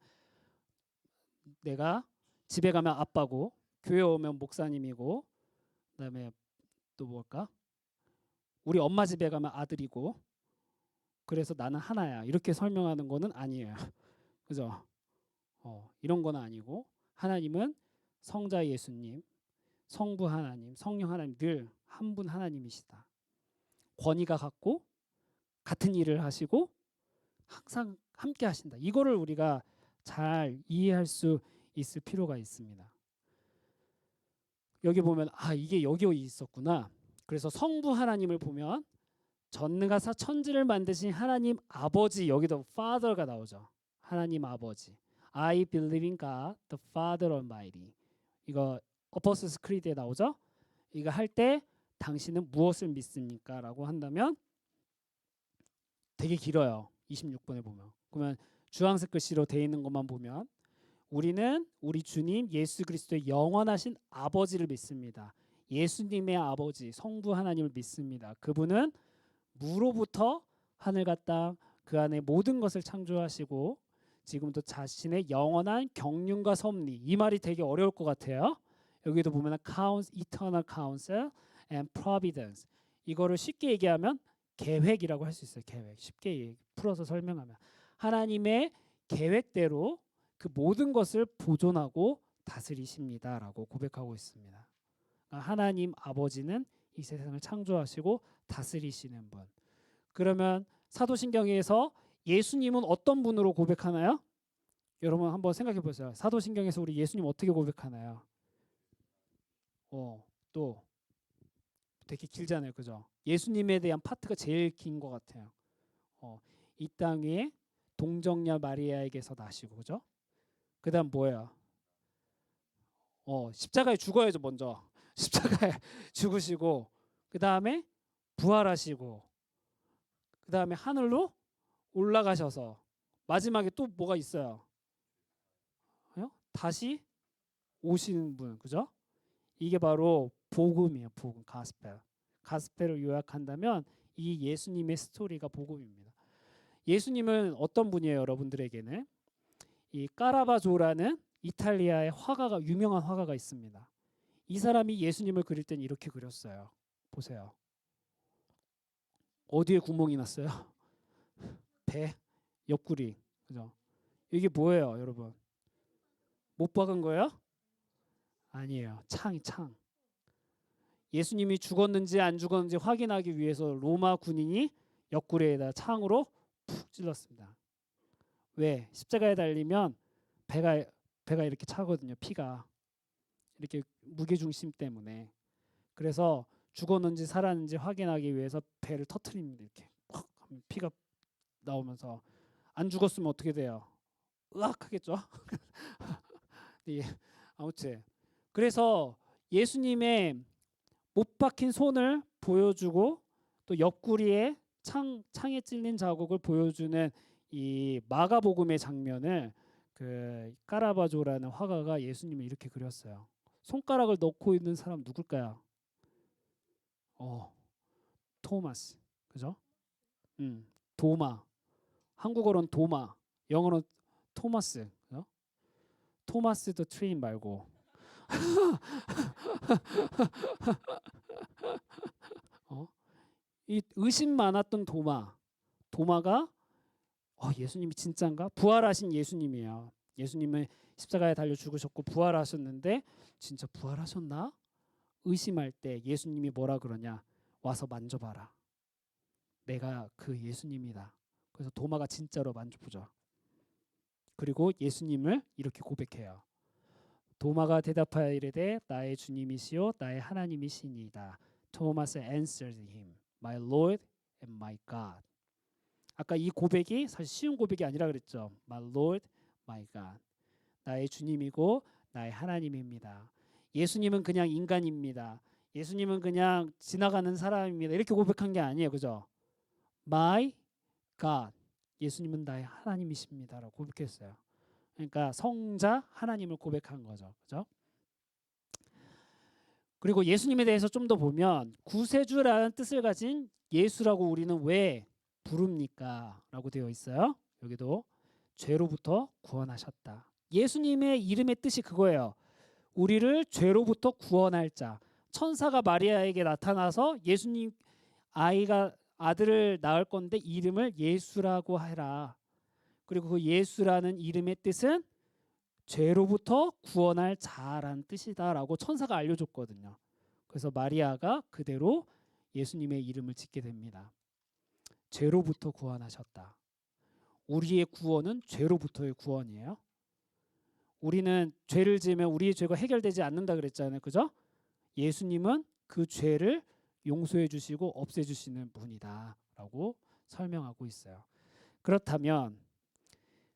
내가 집에 가면 아빠고 교회 오면 목사님이고 그다음에 또 뭘까? 우리 엄마 집에 가면 아들이고 그래서 나는 하나야. 이렇게 설명하는 거는 아니에요. 그죠? 이런 건 아니고 하나님은 성자 예수님, 성부 하나님, 성령 하나님 늘 한 분 하나님이시다. 권위가 같고 같은 일을 하시고 항상 함께 하신다. 이거를 우리가 잘 이해할 수 있을 필요가 있습니다. 여기 보면 이게 여기 있었구나. 그래서 성부 하나님을 보면 전능하사 천지를 만드신 하나님 아버지 여기도 Father가 나오죠. 하나님 아버지. I believe in God, the Father Almighty. 이거 어퍼스스 크리드에 나오죠. 이거 할 때 당신은 무엇을 믿습니까? 라고 한다면 되게 길어요. 26번에 보면. 그러면 주황색 글씨로 되어 있는 것만 보면 우리는 우리 주님 예수 그리스도의 영원하신 아버지를 믿습니다. 예수님의 아버지 성부 하나님을 믿습니다. 그분은 무로부터 하늘과 땅 그 안에 모든 것을 창조하시고 지금도 자신의 영원한 경륜과 섭리 이 말이 되게 어려울 것 같아요. 여기도 보면 eternal counsel and providence 이거를 쉽게 얘기하면 계획이라고 할 수 있어요. 계획 쉽게 풀어서 설명하면 하나님의 계획대로 그 모든 것을 보존하고 다스리십니다라고 고백하고 있습니다. 하나님 아버지는 이 세상을 창조하시고 다스리시는 분. 그러면 사도신경에서 예수님은 어떤 분으로 고백하나요? 여러분 한번 생각해 보세요. 사도신경에서 우리 예수님 어떻게 고백하나요? 또 되게 길잖아요, 그죠? 예수님에 대한 파트가 제일 긴 것 같아요. 이 땅 위에 동정녀 마리아에게서 나시고, 그죠? 그다음 뭐예요? 십자가에 죽어야죠 먼저. 십자가에 죽으시고 그다음에 부활하시고 그다음에 하늘로 올라가셔서 마지막에 또 뭐가 있어요? 다시 오시는 분, 그죠? 이게 바로 복음이에요. 복음, 가스펠. 가스펠을 요약한다면 이 예수님의 스토리가 복음입니다. 예수님은 어떤 분이에요, 여러분들에게는? 이 까라바조라는 이탈리아의 화가가 유명한 화가가 있습니다. 이 사람이 예수님을 그릴 땐 이렇게 그렸어요. 보세요. 어디에 구멍이 났어요? 배, 옆구리, 그죠? 이게 뭐예요, 여러분? 못 박은 거예요? 아니에요. 창. 예수님이 죽었는지 안 죽었는지 확인하기 위해서 로마 군인이 옆구리에다 창으로 푹 찔렀습니다. 왜? 십자가에 달리면 배가 이렇게 차거든요. 피가 이렇게 무게중심 때문에. 그래서 죽었는지 살았는지 확인하기 위해서 배를 터트립니다. 이렇게 팍 하면 피가 나오면서 안 죽었으면 어떻게 돼요? 으악 하겠죠. 예, 아무튼 그래서 예수님의 못 박힌 손을 보여주고 또 옆구리에 창에 찔린 자국을 보여주는 이 마가복음의 장면을 그 까라바조라는 화가가 예수님을 이렇게 그렸어요. 손가락을 넣고 있는 사람 누굴까요? 토마스, 그죠? 도마. 한국어로는 도마, 영어로는 토마스, 그죠? 토마스 더 트레인 말고 이 의심 많았던 도마가 예수님이 진짜인가? 부활하신 예수님이에요. 예수님은 십자가에 달려 죽으셨고 부활하셨는데 진짜 부활하셨나? 의심할 때 예수님이 뭐라 그러냐? 와서 만져봐라. 내가 그 예수님이다. 그래서 도마가 진짜로 만져보죠. 그리고 예수님을 이렇게 고백해요. 도마가 대답하여 이르되 나의 주님이시요 나의 하나님이시니이다. 토마스 answered him, my Lord and my God. 아까 이 고백이 사실 쉬운 고백이 아니라 그랬죠. My Lord, my God. 나의 주님이고 나의 하나님입니다. 예수님은 그냥 인간입니다. 예수님은 그냥 지나가는 사람입니다. 이렇게 고백한 게 아니에요. 그죠? My God. 예수님은 나의 하나님이십니다라고 고백했어요. 그러니까 성자 하나님을 고백한 거죠. 그죠? 그리고 예수님에 대해서 좀 더 보면 구세주라는 뜻을 가진 예수라고 우리는 왜 부릅니까? 라고 되어 있어요. 여기도 죄로부터 구원하셨다. 예수님의 이름의 뜻이 그거예요. 우리를 죄로부터 구원할 자. 천사가 마리아에게 나타나서 예수님 아들을 낳을 건데 이름을 예수라고 해라. 그리고 그 예수라는 이름의 뜻은 죄로부터 구원할 자라는 뜻이다라고 천사가 알려줬거든요. 그래서 마리아가 그대로 예수님의 이름을 짓게 됩니다. 죄로부터 구원하셨다. 우리의 구원은 죄로부터의 구원이에요. 우리는 죄를 지으면 우리의 죄가 해결되지 않는다 그랬잖아요. 그죠? 예수님은 그 죄를 용서해 주시고 없애 주시는 분이다라고 설명하고 있어요. 그렇다면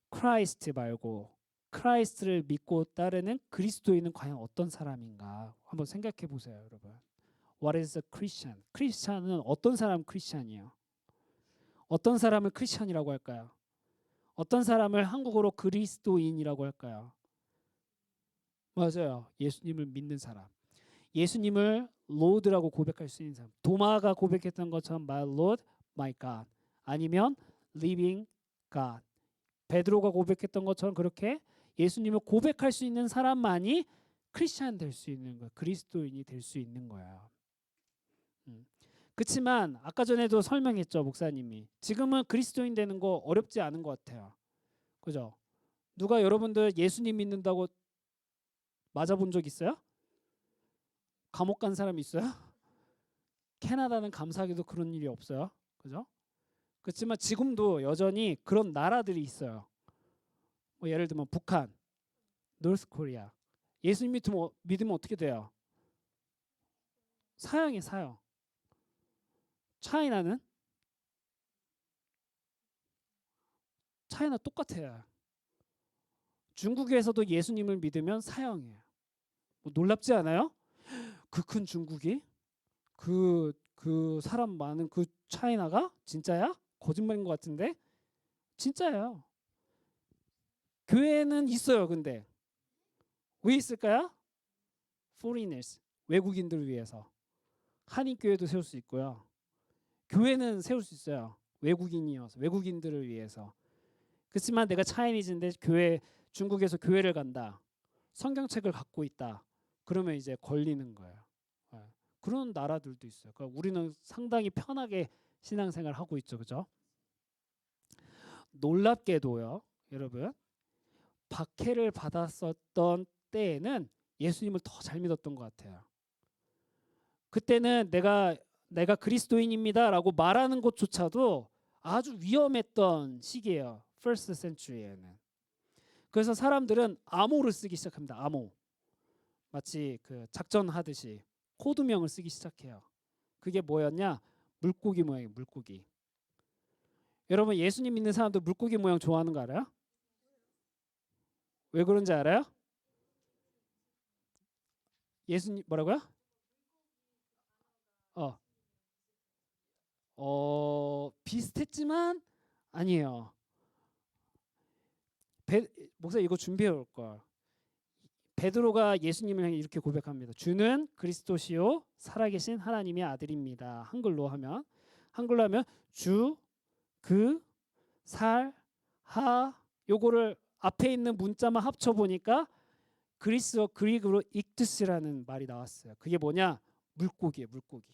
크라이스트 말고 크라이스트를 믿고 따르는 그리스도인은 과연 어떤 사람인가? 한번 생각해 보세요, 여러분. What is a Christian? 크리스찬은 어떤 사람 크리스찬이에요? 어떤 사람을 크리스찬이라고 할까요? 어떤 사람을 한국어로 그리스도인이라고 할까요? 맞아요. 예수님을 믿는 사람. 예수님을 로드라고 고백할 수 있는 사람. 도마가 고백했던 것처럼 My Lord, My God. 아니면 Living God. 베드로가 고백했던 것처럼 그렇게 예수님을 고백할 수 있는 사람만이 크리스찬 될 수 있는 거예요. 그리스도인이 될 수 있는 거예요. 그렇지만 아까 전에도 설명했죠, 목사님이. 지금은 그리스도인 되는 거 어렵지 않은 것 같아요. 그죠? 누가 여러분들 예수님 믿는다고 맞아본 적 있어요? 감옥 간 사람 있어요? 캐나다는 감사하게도 그런 일이 없어요. 그죠? 그렇지만 지금도 여전히 그런 나라들이 있어요. 뭐 예를 들면 북한, 노스 코리아. 예수님 믿으면 어떻게 돼요? 사형이 사형. 차이나 똑같아요. 중국에서도 예수님을 믿으면 사형이에요. 뭐 놀랍지 않아요? 그 큰 중국이 그 사람 많은 그 차이나가 진짜야? 거짓말인 것 같은데 진짜예요. 교회는 있어요. 근데 왜 있을까요? foreigners, 외국인들을 위해서. 한인교회도 세울 수 있고요. 교회는 세울 수 있어요. 외국인이어서 외국인들을 위해서. 그렇지만 내가 차이니즈인데 교회 중국에서 교회를 간다. 성경책을 갖고 있다. 그러면 이제 걸리는 거예요. 네. 그런 나라들도 있어요. 그러니까 우리는 상당히 편하게 신앙생활 하고 있죠, 그죠? 놀랍게도요, 여러분, 박해를 받았었던 때에는 예수님을 더 잘 믿었던 것 같아요. 그때는 내가 그리스도인입니다라고 말하는 것조차도 아주 위험했던 시기예요. First century에는. 그래서 사람들은 암호를 쓰기 시작합니다. 암호. 마치 그 작전하듯이 코드명을 쓰기 시작해요. 그게 뭐였냐? 물고기 모양이에요. 물고기. 여러분 예수님 믿는 사람들 물고기 모양 좋아하는 거 알아요? 왜 그런지 알아요? 예수님 뭐라고요? 비슷했지만 아니에요. 목사 이거 준비해 올 걸. 베드로가 예수님을 향해 이렇게 고백합니다. 주는 그리스도시요 살아계신 하나님의 아들입니다. 한글로 하면 주, 그, 살, 하 요거를 앞에 있는 문자만 합쳐 보니까 그리스어로 익투스라는 말이 나왔어요. 그게 뭐냐? 물고기예요, 물고기.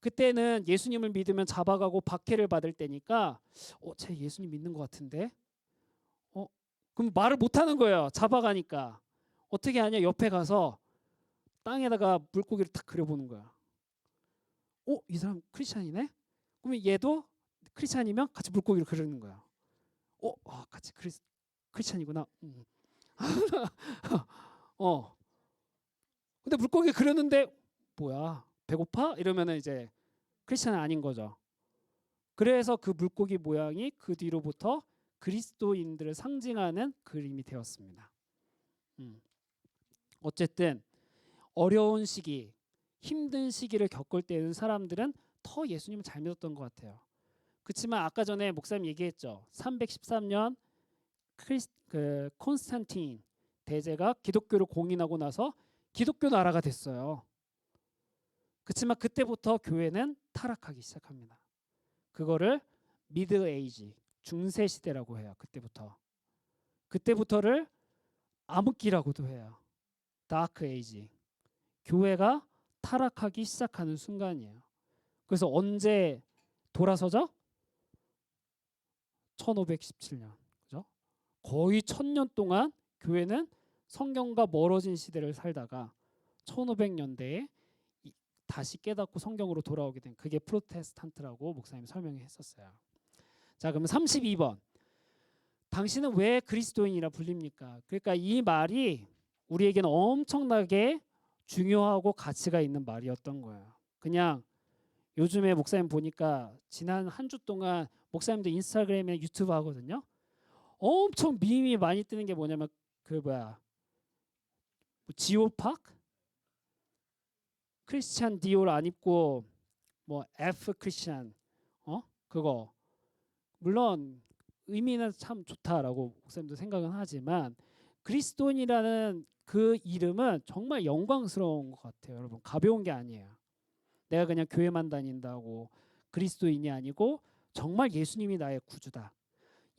그때는 예수님을 믿으면 잡아가고 박해를 받을 때니까 쟤 예수님 믿는 것 같은데 그럼 말을 못하는 거예요. 잡아가니까 어떻게 하냐? 옆에 가서 땅에다가 물고기를 탁 그려보는 거야. 이 사람 크리스찬이네? 그러면 얘도 크리스찬이면 같이 물고기를 그리는 거야. 같이 크리스찬이구나. 근데 물고기 그렸는데 뭐야? 배고파? 이러면은 이제 크리스찬은 아닌 거죠. 그래서 그 물고기 모양이 그 뒤로부터 그리스도인들을 상징하는 그림이 되었습니다. 어쨌든 어려운 시기, 힘든 시기를 겪을 때는 사람들은 더 예수님을 잘 믿었던 것 같아요. 그렇지만 아까 전에 목사님 얘기했죠. 313년 콘스탄틴 대제가 기독교를 공인하고 나서 기독교 나라가 됐어요. 그렇지만 그때부터 교회는 타락하기 시작합니다. 그거를 미드 에이지, 중세 시대라고 해요. 그때부터를 암흑기라고도 해요. 다크 에이지. 교회가 타락하기 시작하는 순간이에요. 그래서 언제 돌아서죠? 1517년. 그죠? 거의 1000년 동안 교회는 성경과 멀어진 시대를 살다가 1500년대에 다시 깨닫고 성경으로 돌아오게 된 그게 프로테스탄트라고 목사님이 설명했었어요. 자, 그럼 32번. 당신은 왜 그리스도인이라 불립니까? 그러니까 이 말이 우리에게는 엄청나게 중요하고 가치가 있는 말이었던 거예요. 그냥 요즘에 목사님 보니까 지난 한 주 동안 목사님도 인스타그램에 유튜브 하거든요. 엄청 밈이 많이 뜨는 게 뭐냐면 지오팍? 크리스찬 디올 안 입고 뭐 F 크리스찬 그거 물론 의미는 참 좋다라고 목사님도 생각은 하지만 그리스도인이라는 그 이름은 정말 영광스러운 것 같아요. 여러분 가벼운 게 아니에요. 내가 그냥 교회만 다닌다고 그리스도인이 아니고 정말 예수님이 나의 구주다.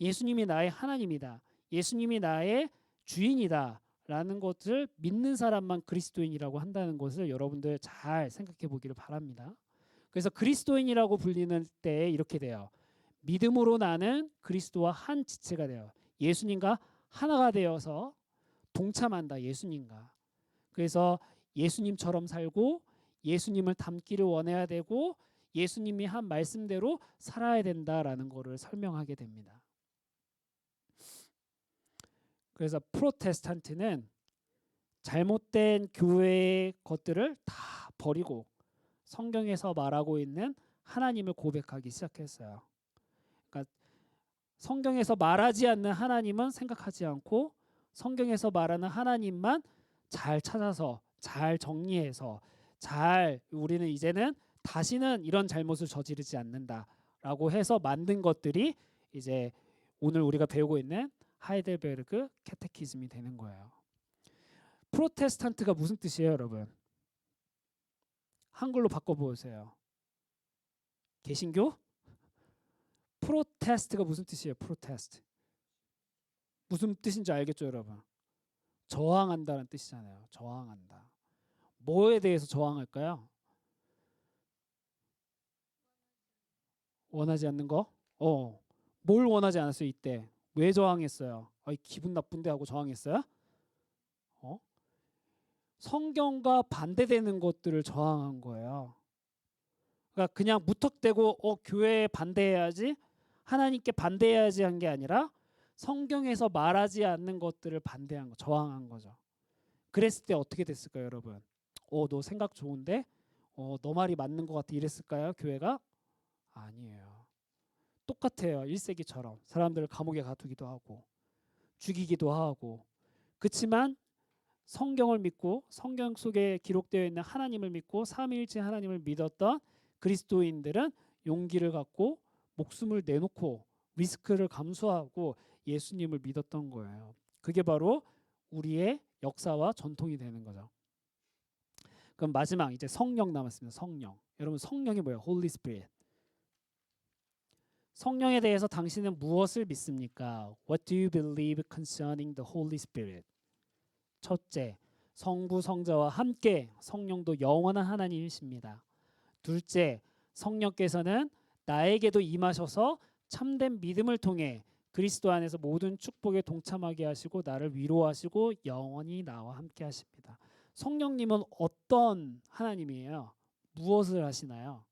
예수님이 나의 하나님이다. 예수님이 나의 주인이다. 라는 것을 믿는 사람만 그리스도인이라고 한다는 것을 여러분들 잘 생각해 보기를 바랍니다. 그래서 그리스도인이라고 불리는 때 이렇게 돼요. 믿음으로 나는 그리스도와 한 지체가 돼요. 예수님과 하나가 되어서 동참한다. 예수님과. 그래서 예수님처럼 살고 예수님을 닮기를 원해야 되고 예수님이 한 말씀대로 살아야 된다라는 것을 설명하게 됩니다. 그래서 프로테스탄트는 잘못된 교회의 것들을 다 버리고 성경에서 말하고 있는 하나님을 고백하기 시작했어요. 그러니까 성경에서 말하지 않는 하나님은 생각하지 않고 성경에서 말하는 하나님만 잘 찾아서 잘 정리해서 잘 우리는 이제는 다시는 이런 잘못을 저지르지 않는다라고 해서 만든 것들이 이제 오늘 우리가 배우고 있는 하이델베르그 캐테키즘이 되는 거예요. 프로테스탄트가 무슨 뜻이에요, 여러분? 한글로 바꿔보세요. 개신교? 프로테스트가 무슨 뜻이에요? 프로테스트. 무슨 뜻인지 알겠죠, 여러분? 저항한다는 뜻이잖아요. 저항한다. 뭐에 대해서 저항할까요? 원하지 않는 거? 뭘 원하지 않았어요, 이때? 왜 저항했어요? 기분 나쁜데 하고 저항했어요? 어? 성경과 반대되는 것들을 저항한 거예요. 그러니까 그냥 무턱대고 교회에 반대해야지, 하나님께 반대해야지 한 게 아니라 성경에서 말하지 않는 것들을 반대한 거, 저항한 거죠. 그랬을 때 어떻게 됐을까요, 여러분? 너 생각 좋은데? 너 말이 맞는 것 같아 이랬을까요, 교회가? 아니에요. 똑같아요. 1세기처럼 사람들을 감옥에 가두기도 하고 죽이기도 하고. 그렇지만 성경을 믿고 성경 속에 기록되어 있는 하나님을 믿고 삼위일체 하나님을 믿었던 그리스도인들은 용기를 갖고 목숨을 내놓고 리스크를 감수하고 예수님을 믿었던 거예요. 그게 바로 우리의 역사와 전통이 되는 거죠. 그럼 마지막 이제 성령 남았습니다. 성령. 여러분 성령이 뭐예요? Holy Spirit. 성령에 대해서 당신은 무엇을 믿습니까? What do you believe concerning the Holy Spirit? 첫째, 성부 성자와 함께 성령도 영원한 하나님이십니다. 둘째, 성령께서는 나에게도 임하셔서 참된 믿음을 통해 그리스도 안에서 모든 축복에 동참하게 하시고 나를 위로하시고 영원히 나와 함께 하십니다. 성령님은 어떤 하나님이에요? 무엇을 하시나요?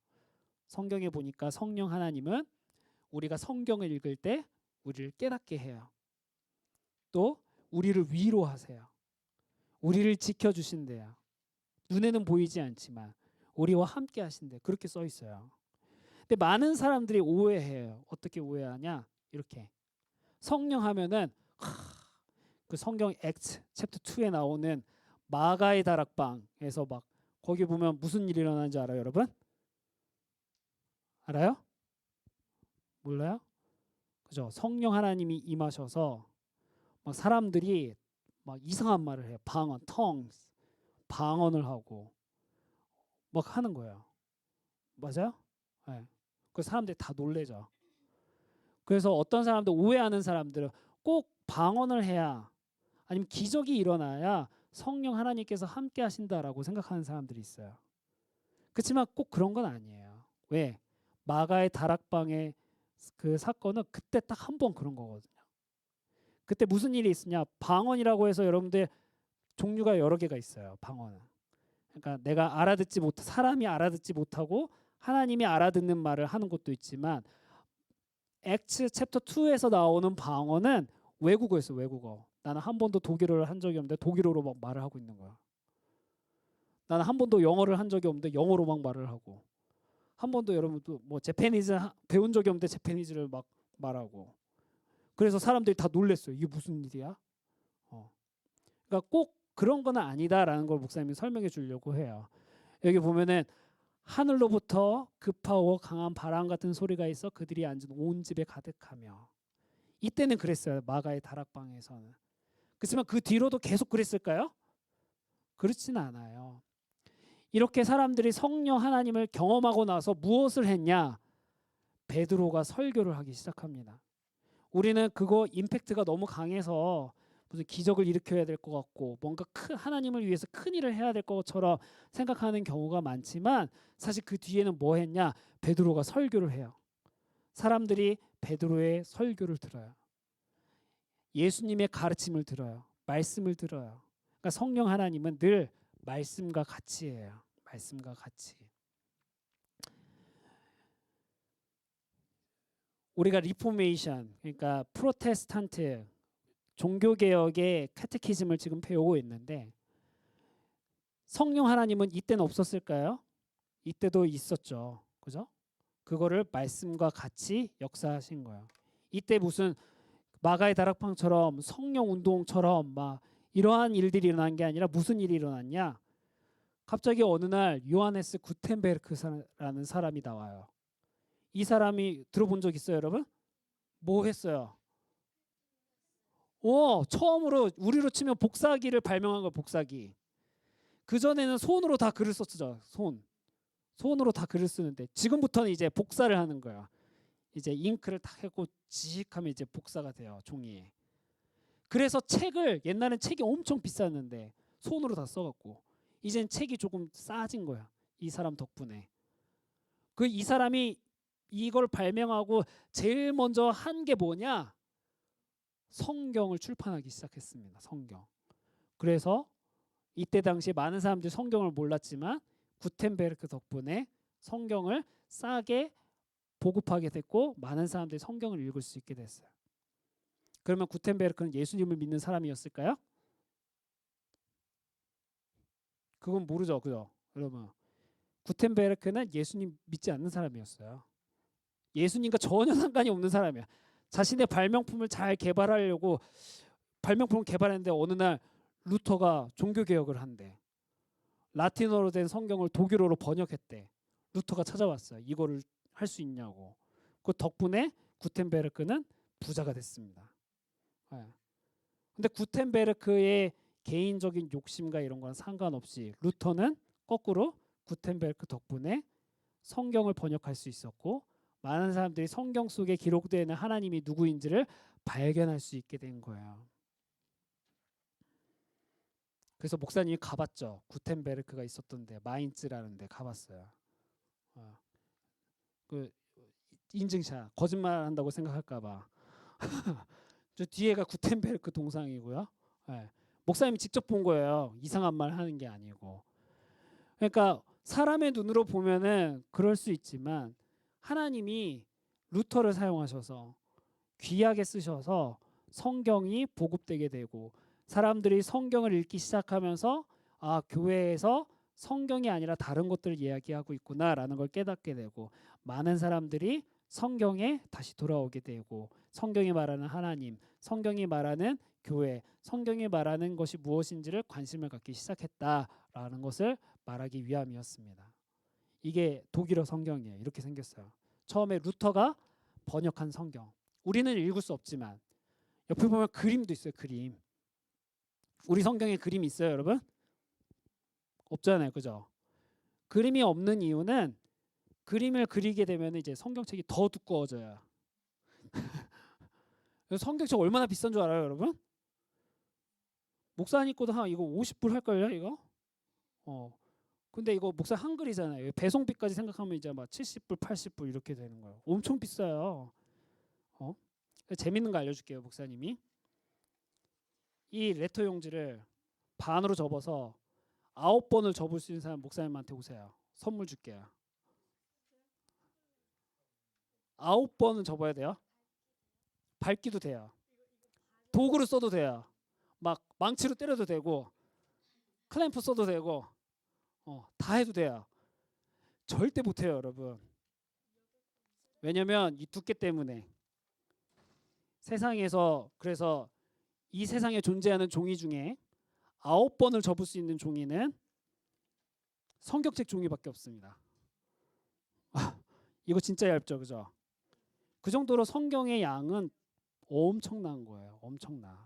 성경에 보니까 성령 하나님은 우리가 성경을 읽을 때 우리를 깨닫게 해요. 또 우리를 위로하세요. 우리를 지켜주신대요. 눈에는 보이지 않지만 우리와 함께 하신대. 그렇게 써 있어요. 근데 많은 사람들이 오해해요. 어떻게 오해하냐? 이렇게 성령 하면은 그 성경 액트 챕터 2에 나오는 마가의 다락방에서 막 거기 보면 무슨 일이 일어나는지 알아요, 여러분? 알아요? 몰라요? 그죠? 성령 하나님이 임하셔서 막 사람들이 막 이상한 말을 해요. 방언, tongues, 방언을 하고 막 하는 거예요. 맞아요? 네. 그 사람들이 다 놀래죠. 그래서 어떤 사람들 오해하는 사람들은 꼭 방언을 해야 아니면 기적이 일어나야 성령 하나님께서 함께 하신다라고 생각하는 사람들이 있어요. 그렇지만 꼭 그런 건 아니에요. 왜? 마가의 다락방의 그 사건은 그때 딱 한 번 그런 거거든요. 그때 무슨 일이 있으냐? 방언이라고 해서 여러분들 종류가 여러 개가 있어요. 방언은. 그러니까 내가 알아듣지 못, 사람이 알아듣지 못하고 하나님이 알아듣는 말을 하는 것도 있지만 액츠 챕터 2에서 나오는 방언은 외국어였어, 외국어. 나는 한 번도 독일어를 한 적이 없는데 독일어로 막 말을 하고 있는 거야. 나는 한 번도 영어를 한 적이 없는데 영어로 막 말을 하고. 한 번도 여러분도 뭐 재패니즈 배운 적이 없는데 재패니즈를 막 말하고. 그래서 사람들이 다 놀랬어요. 이게 무슨 일이야? 그러니까 꼭 그런 건 아니다라는 걸 목사님이 설명해 주려고 해요. 여기 보면은 하늘로부터 급하고 강한 바람 같은 소리가 있어 그들이 앉은 온 집에 가득하며. 이때는 그랬어요. 마가의 다락방에서는. 그렇지만 그 뒤로도 계속 그랬을까요? 그렇진 않아요. 이렇게 사람들이 성령 하나님을 경험하고 나서 무엇을 했냐? 베드로가 설교를 하기 시작합니다. 우리는 그거 임팩트가 너무 강해서 무슨 기적을 일으켜야 될 것 같고 뭔가 하나님을 위해서 큰 일을 해야 될 것처럼 생각하는 경우가 많지만 사실 그 뒤에는 뭐 했냐? 베드로가 설교를 해요. 사람들이 베드로의 설교를 들어요. 예수님의 가르침을 들어요. 말씀을 들어요. 그러니까 성령 하나님은 늘 말씀과 같이예요. 말씀과 같이. 우리가 리포메이션, 그러니까 프로테스탄트 종교개혁의 카테키즘을 지금 배우고 있는데 성령 하나님은 이때는 없었을까요? 이때도 있었죠. 그죠? 그거를 말씀과 같이 역사하신 거예요. 이때 무슨 마가의 다락방처럼 성령 운동처럼 막 이러한 일들이 일어난 게 아니라 무슨 일이 일어났냐? 갑자기 어느 날 요하네스 구텐베르크라는 사람이 나와요. 이 사람이 들어본 적 있어요, 여러분? 뭐 했어요? 처음으로 우리로 치면 복사기를 발명한 거 복사기. 그 전에는 손으로 다 글을 썼죠. 손으로 다 글을 쓰는데 지금부터는 이제 복사를 하는 거야. 이제 잉크를 딱 하고 지익하면 이제 복사가 돼요, 종이에. 그래서 책을 옛날엔 책이 엄청 비쌌는데 손으로 다 써갖고 이젠 책이 조금 싸진 거야. 이 사람 덕분에. 이 사람이 이걸 발명하고 제일 먼저 한 게 뭐냐? 성경을 출판하기 시작했습니다. 성경. 그래서 이때 당시 많은 사람들이 성경을 몰랐지만 구텐베르크 덕분에 성경을 싸게 보급하게 됐고 많은 사람들이 성경을 읽을 수 있게 됐어요. 그러면 구텐베르크는 예수님을 믿는 사람이었을까요? 그건 모르죠, 그죠? 여러분, 구텐베르크는 예수님 믿지 않는 사람이었어요. 예수님과 전혀 상관이 없는 사람이야. 자신의 발명품을 잘 개발하려고 발명품을 개발했는데 어느 날 루터가 종교개혁을 한대. 라틴어로 된 성경을 독일어로 번역했대. 루터가 찾아왔어요. 이거를 할 수 있냐고. 그 덕분에 구텐베르크는 부자가 됐습니다. 근데 구텐베르크의 개인적인 욕심과 이런 건 상관없이 루터는 거꾸로 구텐베르크 덕분에 성경을 번역할 수 있었고 많은 사람들이 성경 속에 기록되는 하나님이 누구인지를 발견할 수 있게 된 거예요. 그래서 목사님이 가봤죠. 구텐베르크가 있었던 데 마인츠라는 데 가봤어요. 그 인증샷 거짓말한다고 생각할까 봐. 저 뒤에가 구텐베르크 동상이고요. 네. 목사님이 직접 본 거예요. 이상한 말 하는 게 아니고. 그러니까 사람의 눈으로 보면은 그럴 수 있지만 하나님이 루터를 사용하셔서 귀하게 쓰셔서 성경이 보급되게 되고 사람들이 성경을 읽기 시작하면서 아, 교회에서 성경이 아니라 다른 것들을 이야기하고 있구나라는 걸 깨닫게 되고 많은 사람들이 성경에 다시 돌아오게 되고 성경이 말하는 하나님, 성경이 말하는 교회, 성경이 말하는 것이 무엇인지를 관심을 갖기 시작했다라는 것을 말하기 위함이었습니다. 이게 독일어 성경이에요. 이렇게 생겼어요. 처음에 루터가 번역한 성경. 우리는 읽을 수 없지만 옆에 보면 그림도 있어요. 그림. 우리 성경에 그림이 있어요, 여러분? 없잖아요, 그죠? 그림이 없는 이유는 그림을 그리게 되면 이제 성경책이 더 두꺼워져요. 성경책 얼마나 비싼 줄 알아요, 여러분? 목사님 거도 한 이거 50불 할걸요, 이거? 근데 이거 목사 한글이잖아요. 배송비까지 생각하면 이제 막 70불, 80불 이렇게 되는 거예요. 엄청 비싸요. 재밌는 거 알려줄게요, 목사님이. 이 레터 용지를 반으로 접어서 9번을 접을 수 있는 사람 목사님한테 오세요. 선물 줄게요. 9번은 접어야 돼요. 밟기도 돼요. 도구로 써도 돼요. 막 망치로 때려도 되고 클램프 써도 되고 다 해도 돼요. 절대 못해요, 여러분. 왜냐면 이 두께 때문에 세상에서 그래서 이 세상에 존재하는 종이 중에 9번을 접을 수 있는 종이는 성경책 종이밖에 없습니다. 이거 진짜 얇죠, 그죠? 그 정도로 성경의 양은 엄청난 거예요. 엄청나.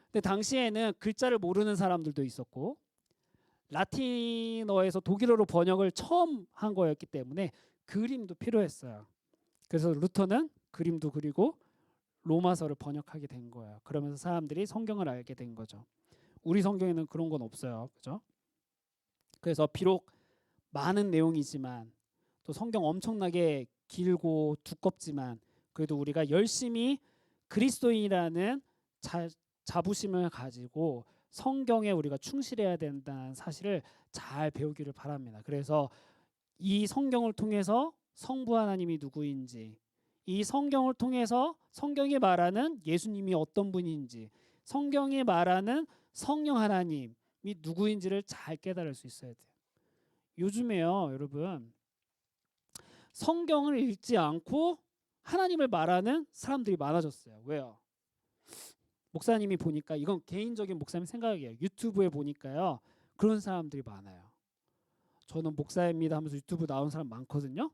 근데 당시에는 글자를 모르는 사람들도 있었고 라틴어에서 독일어로 번역을 처음 한 거였기 때문에 그림도 필요했어요. 그래서 루터는 그림도 그리고 로마서를 번역하게 된 거예요. 그러면서 사람들이 성경을 알게 된 거죠. 우리 성경에는 그런 건 없어요. 그죠? 그래서 비록 많은 내용이지만 또 성경 엄청나게 길고 두껍지만 그래도 우리가 열심히 그리스도인이라는 자부심을 가지고 성경에 우리가 충실해야 된다는 사실을 잘 배우기를 바랍니다. 그래서 이 성경을 통해서 성부 하나님이 누구인지, 이 성경을 통해서 성경이 말하는 예수님이 어떤 분인지, 성경이 말하는 성령 하나님이 누구인지를 잘 깨달을 수 있어야 돼요. 요즘에요, 여러분, 성경을 읽지 않고 하나님을 말하는 사람들이 많아졌어요. 왜요? 목사님이 보니까 이건 개인적인 목사님 생각이에요. 유튜브에 보니까요. 그런 사람들이 많아요. 저는 목사입니다 하면서 유튜브 나온 사람 많거든요.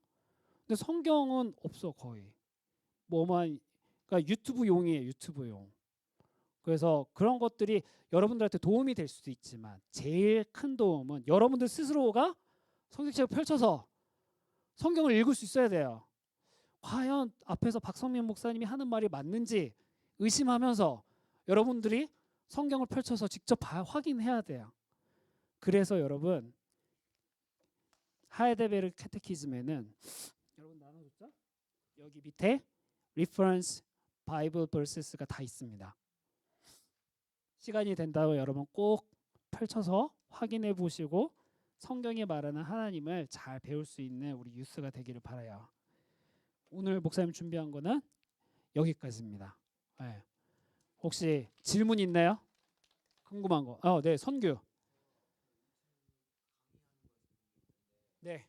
근데 성경은 없어 거의. 뭐만 그러니까 유튜브용이에요. 유튜브용. 그래서 그런 것들이 여러분들한테 도움이 될 수도 있지만 제일 큰 도움은 여러분들 스스로가 성경책을 펼쳐서 성경을 읽을 수 있어야 돼요. 과연 앞에서 박성민 목사님이 하는 말이 맞는지 의심하면서 여러분들이 성경을 펼쳐서 직접 확인해야 돼요. 그래서 여러분 하이데베르 캐테키즘에는 여러분 나눠줬죠? 여기 밑에 reference Bible verses가 다 있습니다. 시간이 된다고 여러분 꼭 펼쳐서 확인해 보시고 성경이 말하는 하나님을 잘 배울 수 있는 우리 유스가 되기를 바라요. 오늘 목사님 준비한 거는 여기까지입니다. 네. 혹시 질문 있나요? 궁금한 거. 네, 선규. 네.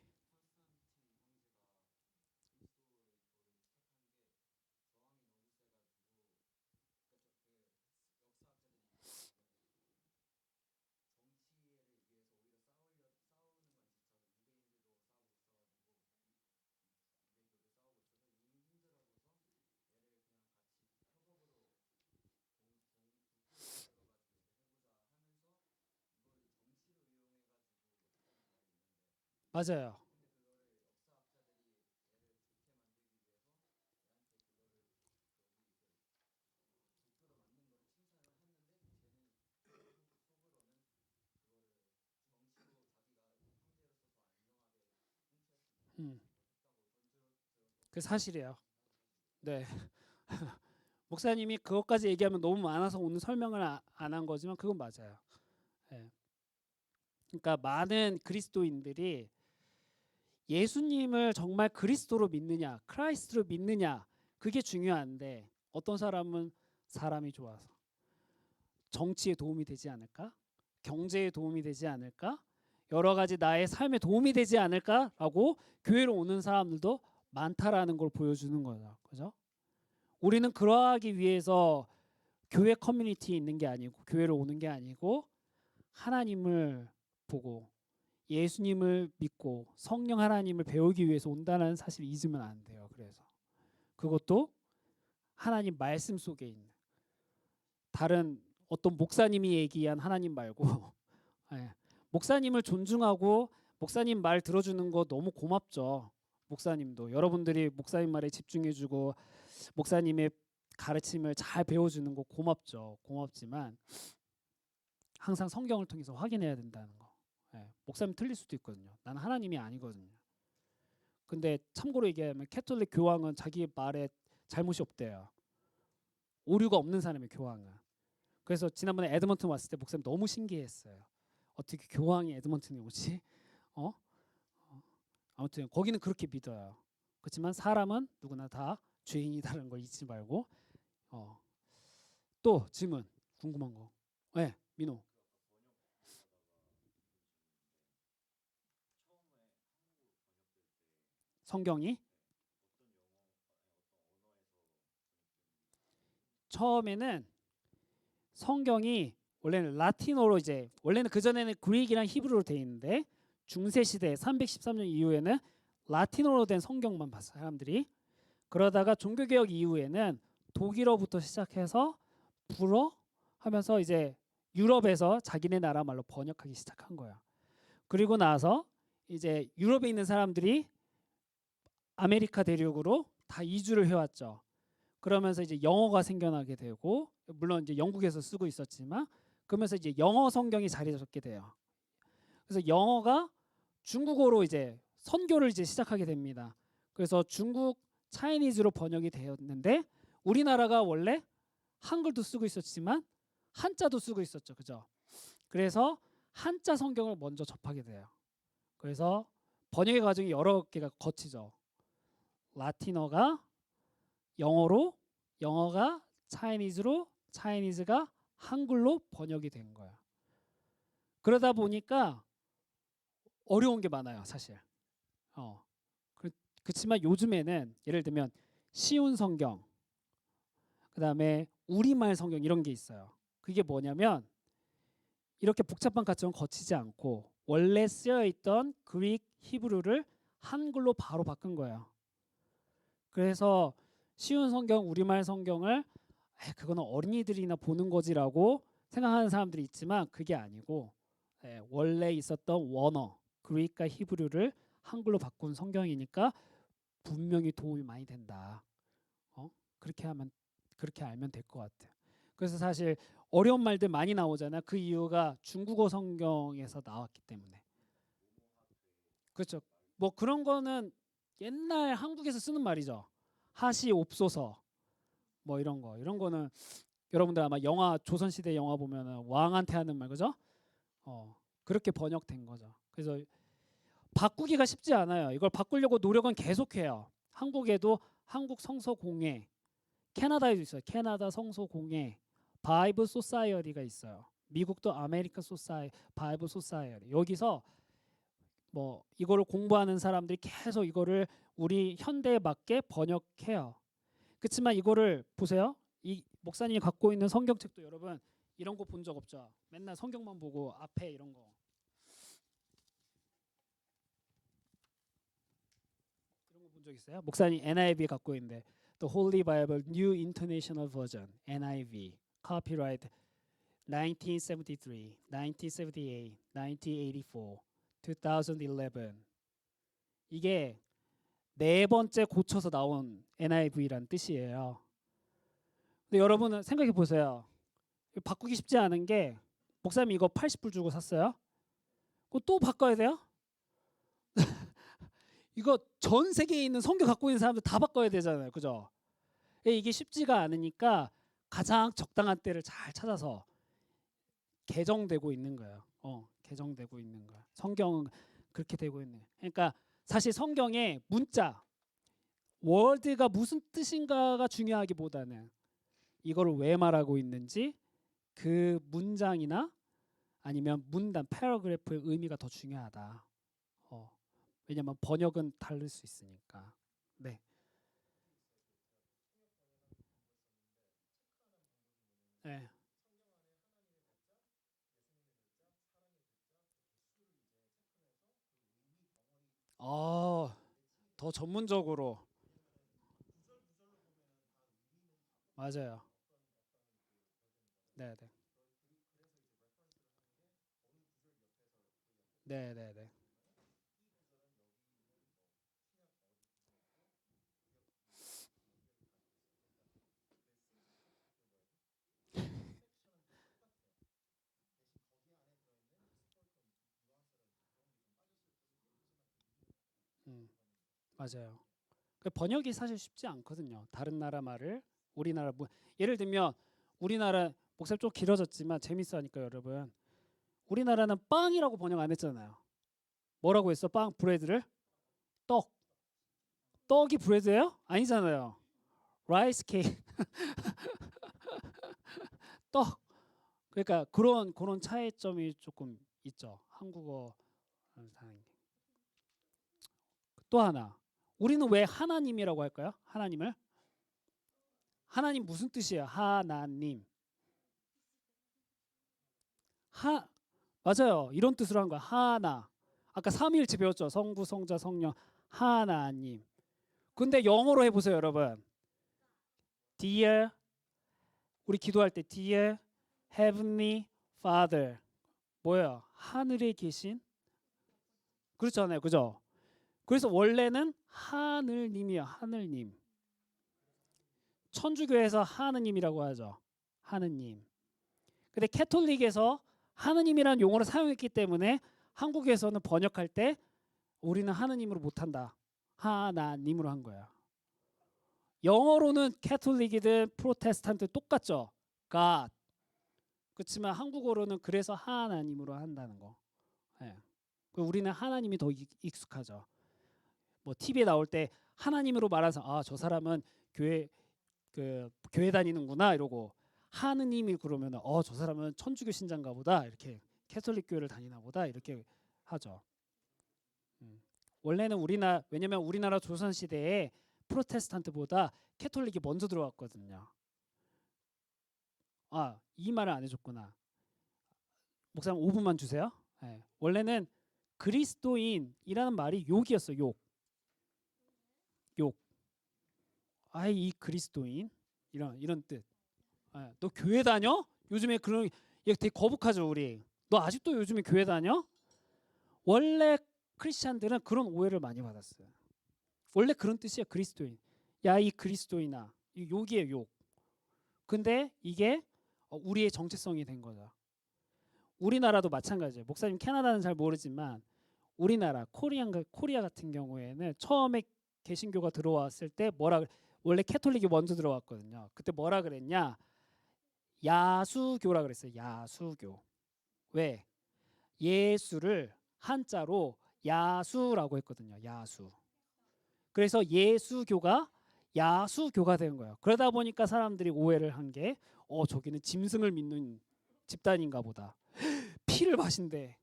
맞아요. 음, 그 사실이에요. 네. 목사님이 그것까지 얘기하면 너무 많아서 오늘 설명을 안 한 거지만 그건 맞아요. 네. 그러니까 많은 그리스도인들이 예수님을 정말 그리스도로 믿느냐, 크라이스트로 믿느냐, 그게 중요한데 어떤 사람은 사람이 좋아서 정치에 도움이 되지 않을까? 경제에 도움이 되지 않을까? 여러 가지 나의 삶에 도움이 되지 않을까라고 교회로 오는 사람들도 많다라는 걸 보여주는 거죠. 그죠? 우리는 그러하기 위해서 교회 커뮤니티에 있는 게 아니고 교회로 오는 게 아니고 하나님을 보고 예수님을 믿고 성령 하나님을 배우기 위해서 온다는 사실 잊으면 안 돼요. 그래서 그것도 하나님 말씀 속에 있는 다른 어떤 목사님이 얘기한 하나님 말고 예, 목사님을 존중하고 목사님 말 들어주는 거 너무 고맙죠. 목사님도 여러분들이 목사님 말에 집중해주고 목사님의 가르침을 잘 배워주는 거 고맙죠. 고맙지만 항상 성경을 통해서 확인해야 된다는 거. 예, 목사님 틀릴 수도 있거든요. 나는 하나님이 아니거든요. 근데 참고로 얘기하면 캐톨릭 교황은 자기 말에 잘못이 없대요. 오류가 없는 사람이 교황은. 그래서 지난번에 에드먼튼 왔을 때 목사님 너무 신기했어요. 어떻게 교황이 에드먼튼에 오지? 어? 아무튼 거기는 그렇게 믿어요. 그렇지만 사람은 누구나 다 죄인이다라는 걸 잊지 말고 또 질문 궁금한 거. 네, 민호. 성경이 처음에는 성경이 원래는 라틴어로 이제 원래는 그 전에는 그릭이랑 히브리어로 돼 있는데 중세 시대 313년 이후에는 라틴어로 된 성경만 봤어요 사람들이. 그러다가 종교개혁 이후에는 독일어부터 시작해서 불어 하면서 이제 유럽에서 자기네 나라 말로 번역하기 시작한 거야. 그리고 나서 이제 유럽에 있는 사람들이 아메리카 대륙으로 다 이주를 해왔죠. 그러면서 이제 영어가 생겨나게 되고 물론 이제 영국에서 쓰고 있었지만 그러면서 이제 영어 성경이 자리 잡게 돼요. 그래서 영어가 중국어로 이제 선교를 이제 시작하게 됩니다. 그래서 중국 차이니즈로 번역이 되었는데 우리나라가 원래 한글도 쓰고 있었지만 한자도 쓰고 있었죠. 그죠? 그래서 한자 성경을 먼저 접하게 돼요. 그래서 번역의 과정이 여러 개가 거치죠. 라틴어가 영어로, 영어가 차이니즈로, 차이니즈가 한글로 번역이 된 거야. 그러다 보니까 어려운 게 많아요, 사실. 그렇지만 요즘에는 예를 들면 쉬운 성경, 그다음에 우리말 성경 이런 게 있어요. 그게 뭐냐면 이렇게 복잡한 가정을 거치지 않고 원래 쓰여 있던 그릭, 히브리를 한글로 바로 바꾼 거예요. 그래서 쉬운 성경, 우리말 성경을 그거는 어린이들이나 보는 거지라고 생각하는 사람들이 있지만 그게 아니고 원래 있었던 원어, 그릭과 히브리를 한글로 바꾼 성경이니까 분명히 도움이 많이 된다. 그렇게 하면 그렇게 알면 될 것 같아요. 그래서 사실 어려운 말들 많이 나오잖아요. 그 이유가 중국어 성경에서 나왔기 때문에. 그렇죠. 뭐 그런 거는 옛날 한국에서 쓰는 말이죠. 하시옵소서 뭐 이런 거. 이런 거는 여러분들 아마 영화 조선시대 영화 보면은 왕한테 하는 말 그죠? 그렇게 번역된 거죠. 그래서 바꾸기가 쉽지 않아요. 이걸 바꾸려고 노력은 계속해요. 한국에도 한국 성서공회, 캐나다에도 있어요. 캐나다 성서공회, 바이블 소사이어티가 있어요. 미국도 아메리칸 소사이 바이블 소사이어티. 여기서 뭐 이거를 공부하는 사람들이 계속 이거를 우리 현대에 맞게 번역해요. 그렇지만 이거를 보세요. 이 목사님이 갖고 있는 성경책도 여러분 이런 거 본 적 없죠? 맨날 성경만 보고 앞에 이런 거. 이런 거 본 적 있어요? 목사님 NIV 갖고 있는데 The Holy Bible New International Version NIV copyright 1973, 1978, 1984, 2011 이게 네 번째 고쳐서 나온 NIV라는 뜻이에요. 근데 여러분은 생각해 보세요. 바꾸기 쉽지 않은 게 목사님 이거 80불 주고 샀어요. 그거 또 바꿔야 돼요? 이거 전 세계에 있는 성경 갖고 있는 사람들 다 바꿔야 되잖아요. 그죠? 이게 쉽지가 않으니까 가장 적당한 때를 잘 찾아서 개정되고 있는 거예요. 개정되고 있는 거야. 성경은 그렇게 되고 있는 거예요. 그러니까 사실 성경의 문자, 월드가 무슨 뜻인가가 중요하기보다는 이거를 왜 말하고 있는지 그 문장이나 아니면 문단, 패러그래프의 의미가 더 중요하다. 왜냐면 번역은 다를 수 있으니까. 네. 네. 더 전문적으로 맞아요. 네, 네. 네, 네, 네. 맞아요. 그 번역이 사실 쉽지 않거든요. 다른 나라 말을 우리나라 뭐 예를 들면 우리나라 목소리 좀 길어졌지만 재밌어 하니까 여러분. 우리나라는 빵이라고 번역 안 했잖아요. 뭐라고 했어? 빵 브레드를 떡. 떡이 브레드예요? 아니잖아요. 라이스 케이크 떡. 그러니까 그런 차이점이 조금 있죠. 한국어 또 하나. 우리는 왜 하나님이라고 할까요? 하나님을 하나님 무슨 뜻이에요? 하나님. 하 맞아요. 이런 뜻으로 한 거야. 하나. 아까 삼위일체 배웠죠. 성부, 성자, 성령. 하나님. 근데 영어로 해보세요, 여러분. Dear 우리 기도할 때 Dear Heavenly Father 뭐예요? 하늘에 계신 그렇잖아요, 그죠? 그래서 원래는 하늘님이에요, 하늘님. 천주교에서 하느님이라고 하죠, 하느님. 근데 캐톨릭에서 하느님이라는 용어를 사용했기 때문에 한국에서는 번역할 때 우리는 하느님으로 못한다. 하나님으로 한 거야. 영어로는 캐톨릭이든 프로테스탄트 똑같죠. God. 그렇지만 한국어로는 그래서 하나님으로 한다는 거. 예. 우리는 하나님이 더 익숙하죠. 뭐 TV에 나올 때 하나님으로 말해서 저 사람은 교회 다니는구나 이러고 하느님이 그러면 저 사람은 천주교 신자인가 보다 이렇게 캐톨릭 교회를 다니나 보다 이렇게 하죠. 원래는 왜냐면 우리나라 조선 시대에 프로테스탄트보다 캐톨릭이 먼저 들어왔거든요. 아, 이 말을 안 해줬구나. 목사님 5분만 주세요. 네. 원래는 그리스도인이라는 말이 욕이었어. 욕. 욕. 아이 이 그리스도인 이런 뜻. 네. 너 교회 다녀? 요즘에 그런 얘 되게 거북하죠 우리. 너 아직도 요즘에 교회 다녀? 원래 크리스찬들은 그런 오해를 많이 받았어요. 원래 그런 뜻이에요. 그리스도인. 야 이 그리스도인아. 이 욕이에요 욕. 근데 이게 우리의 정체성이 된 거죠. 우리나라도 마찬가지예요. 목사님 캐나다는 잘 모르지만 우리나라 코리아 같은 경우에는 처음에 개신교가 들어왔을 때 원래 캐톨릭이 먼저 들어왔거든요. 그때 뭐라 그랬냐? 야수교라 그랬어요. 야수교. 왜? 예수를 한자로 야수라고 했거든요. 야수. 그래서 예수교가 야수교가 된 거예요. 그러다 보니까 사람들이 오해를 한 게 저기는 짐승을 믿는 집단인가 보다. 피를 마신대.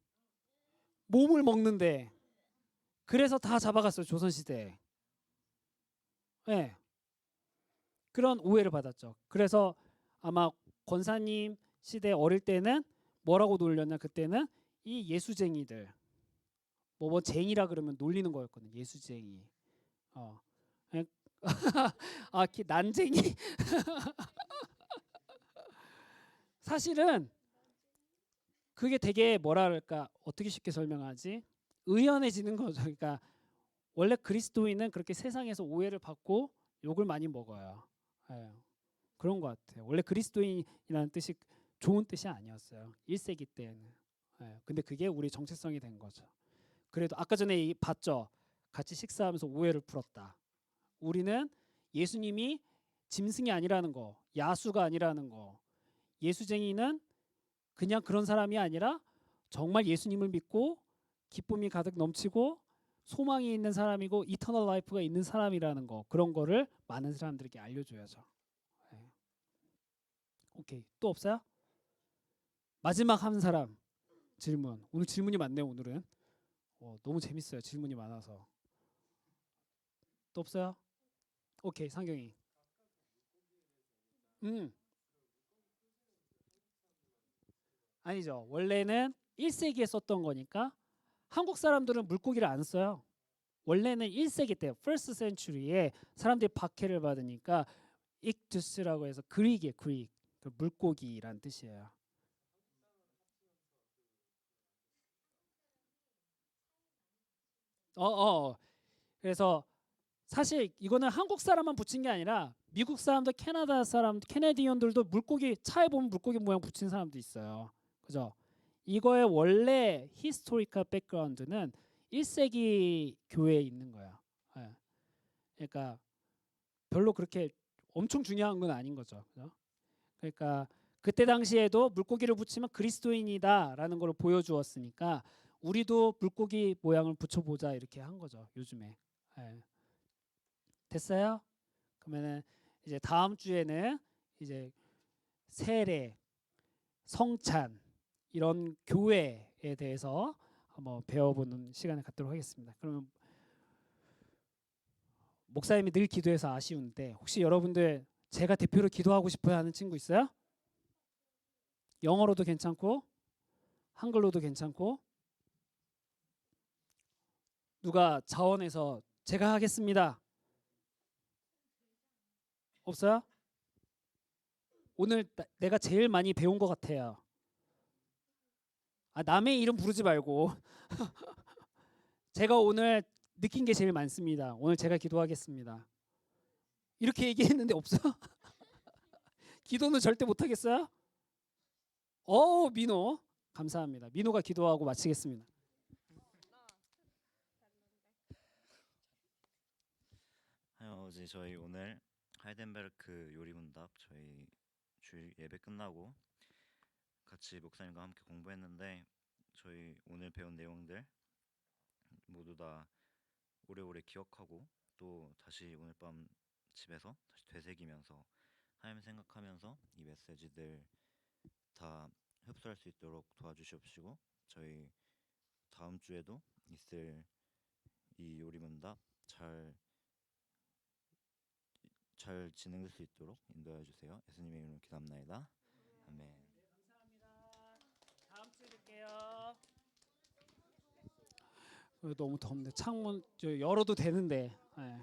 몸을 먹는데. 그래서 다 잡아갔어요. 조선시대에. 네. 그런 오해를 받았죠. 그래서 아마 권사님 시대 어릴 때는 뭐라고 놀렸냐 그때는 이 예수쟁이들 뭐 쟁이라 그러면 놀리는 거였거든요. 예수쟁이. 어. 난쟁이. 사실은 그게 되게 뭐랄까 어떻게 쉽게 설명하지? 의연해지는 거죠. 그러니까 원래 그리스도인은 그렇게 세상에서 오해를 받고 욕을 많이 먹어요. 예. 그런 것 같아요. 원래 그리스도인이라는 뜻이 좋은 뜻이 아니었어요. 1세기 때는. 예. 근데 그게 우리 정체성이 된 거죠. 그래도 아까 전에 봤죠. 같이 식사하면서 오해를 풀었다. 우리는 예수님이 짐승이 아니라는 거, 야수가 아니라는 거. 예수쟁이는 그냥 그런 사람이 아니라 정말 예수님을 믿고 기쁨이 가득 넘치고 소망이 있는 사람이고 이터널 라이프가 있는 사람이라는 거. 그런 거를 많은 사람들에게 알려줘야죠. 네. 오케이. 또 없어요? 마지막 한 사람 질문. 오늘 질문이 많네요. 오늘은. 너무 재밌어요. 질문이 많아서. 또 없어요? 오케이. 상경이. 아니죠. 원래는 1세기에 썼던 거니까 한국 사람들은 물고기를 안 써요. 원래는 1세기 때 first century에 사람들이 박해를 받으니까 익투스라고 해서 그릭이에요. 그릭. 그 물고기란 뜻이에요. 어, 어. 그래서 사실 이거는 한국 사람만 붙인 게 아니라 미국 사람들, 캐나다 사람, 캐네디언들도 물고기 차에 보면 물고기 모양 붙인 사람도 있어요. 그죠? 이거의 원래 히스토리컬 백그라운드는 1세기 교회에 있는 거야. 예. 그러니까 별로 그렇게 엄청 중요한 건 아닌 거죠. 그죠? 그러니까 그때 당시에도 물고기를 붙이면 그리스도인이다라는 걸 보여주었으니까 우리도 물고기 모양을 붙여보자 이렇게 한 거죠. 요즘에. 예. 됐어요? 그러면은 이제 다음 주에는 이제 세례, 성찬 이런 교회에 대해서 한번 배워보는 시간을 갖도록 하겠습니다. 그러면 목사님이 늘 기도해서 아쉬운데 혹시 여러분들 제가 대표로 기도하고 싶어요 하는 친구 있어요? 영어로도 괜찮고 한글로도 괜찮고 누가 자원해서 제가 하겠습니다. 없어요? 오늘 내가 제일 많이 배운 것 같아요. 남의 이름 부르지 말고 제가 오늘 느낀 게 제일 많습니다. 오늘 제가 기도하겠습니다. 이렇게 얘기했는데 없어? 기도는 절대 못 하겠어요? 민호 감사합니다. 민호가 기도하고 마치겠습니다. 어제 저희 오늘 하이덴베르크 요리문답 저희 주일 예배 끝나고 같이 목사님과 함께 공부했는데 저희 오늘 배운 내용들 모두 다 오래오래 기억하고 또 다시 오늘 밤 집에서 다시 되새기면서 하나님 생각하면서 이 메시지들 다 흡수할 수 있도록 도와주시옵시고 저희 다음 주에도 있을 이 요리문답 잘 잘 진행될 수 있도록 인도해 주세요. 예수님의 이름으로 기도합나이다. 아멘. 다음 주에 뵐게요. 너무 덥네. 창문 열어도 되는데. 네.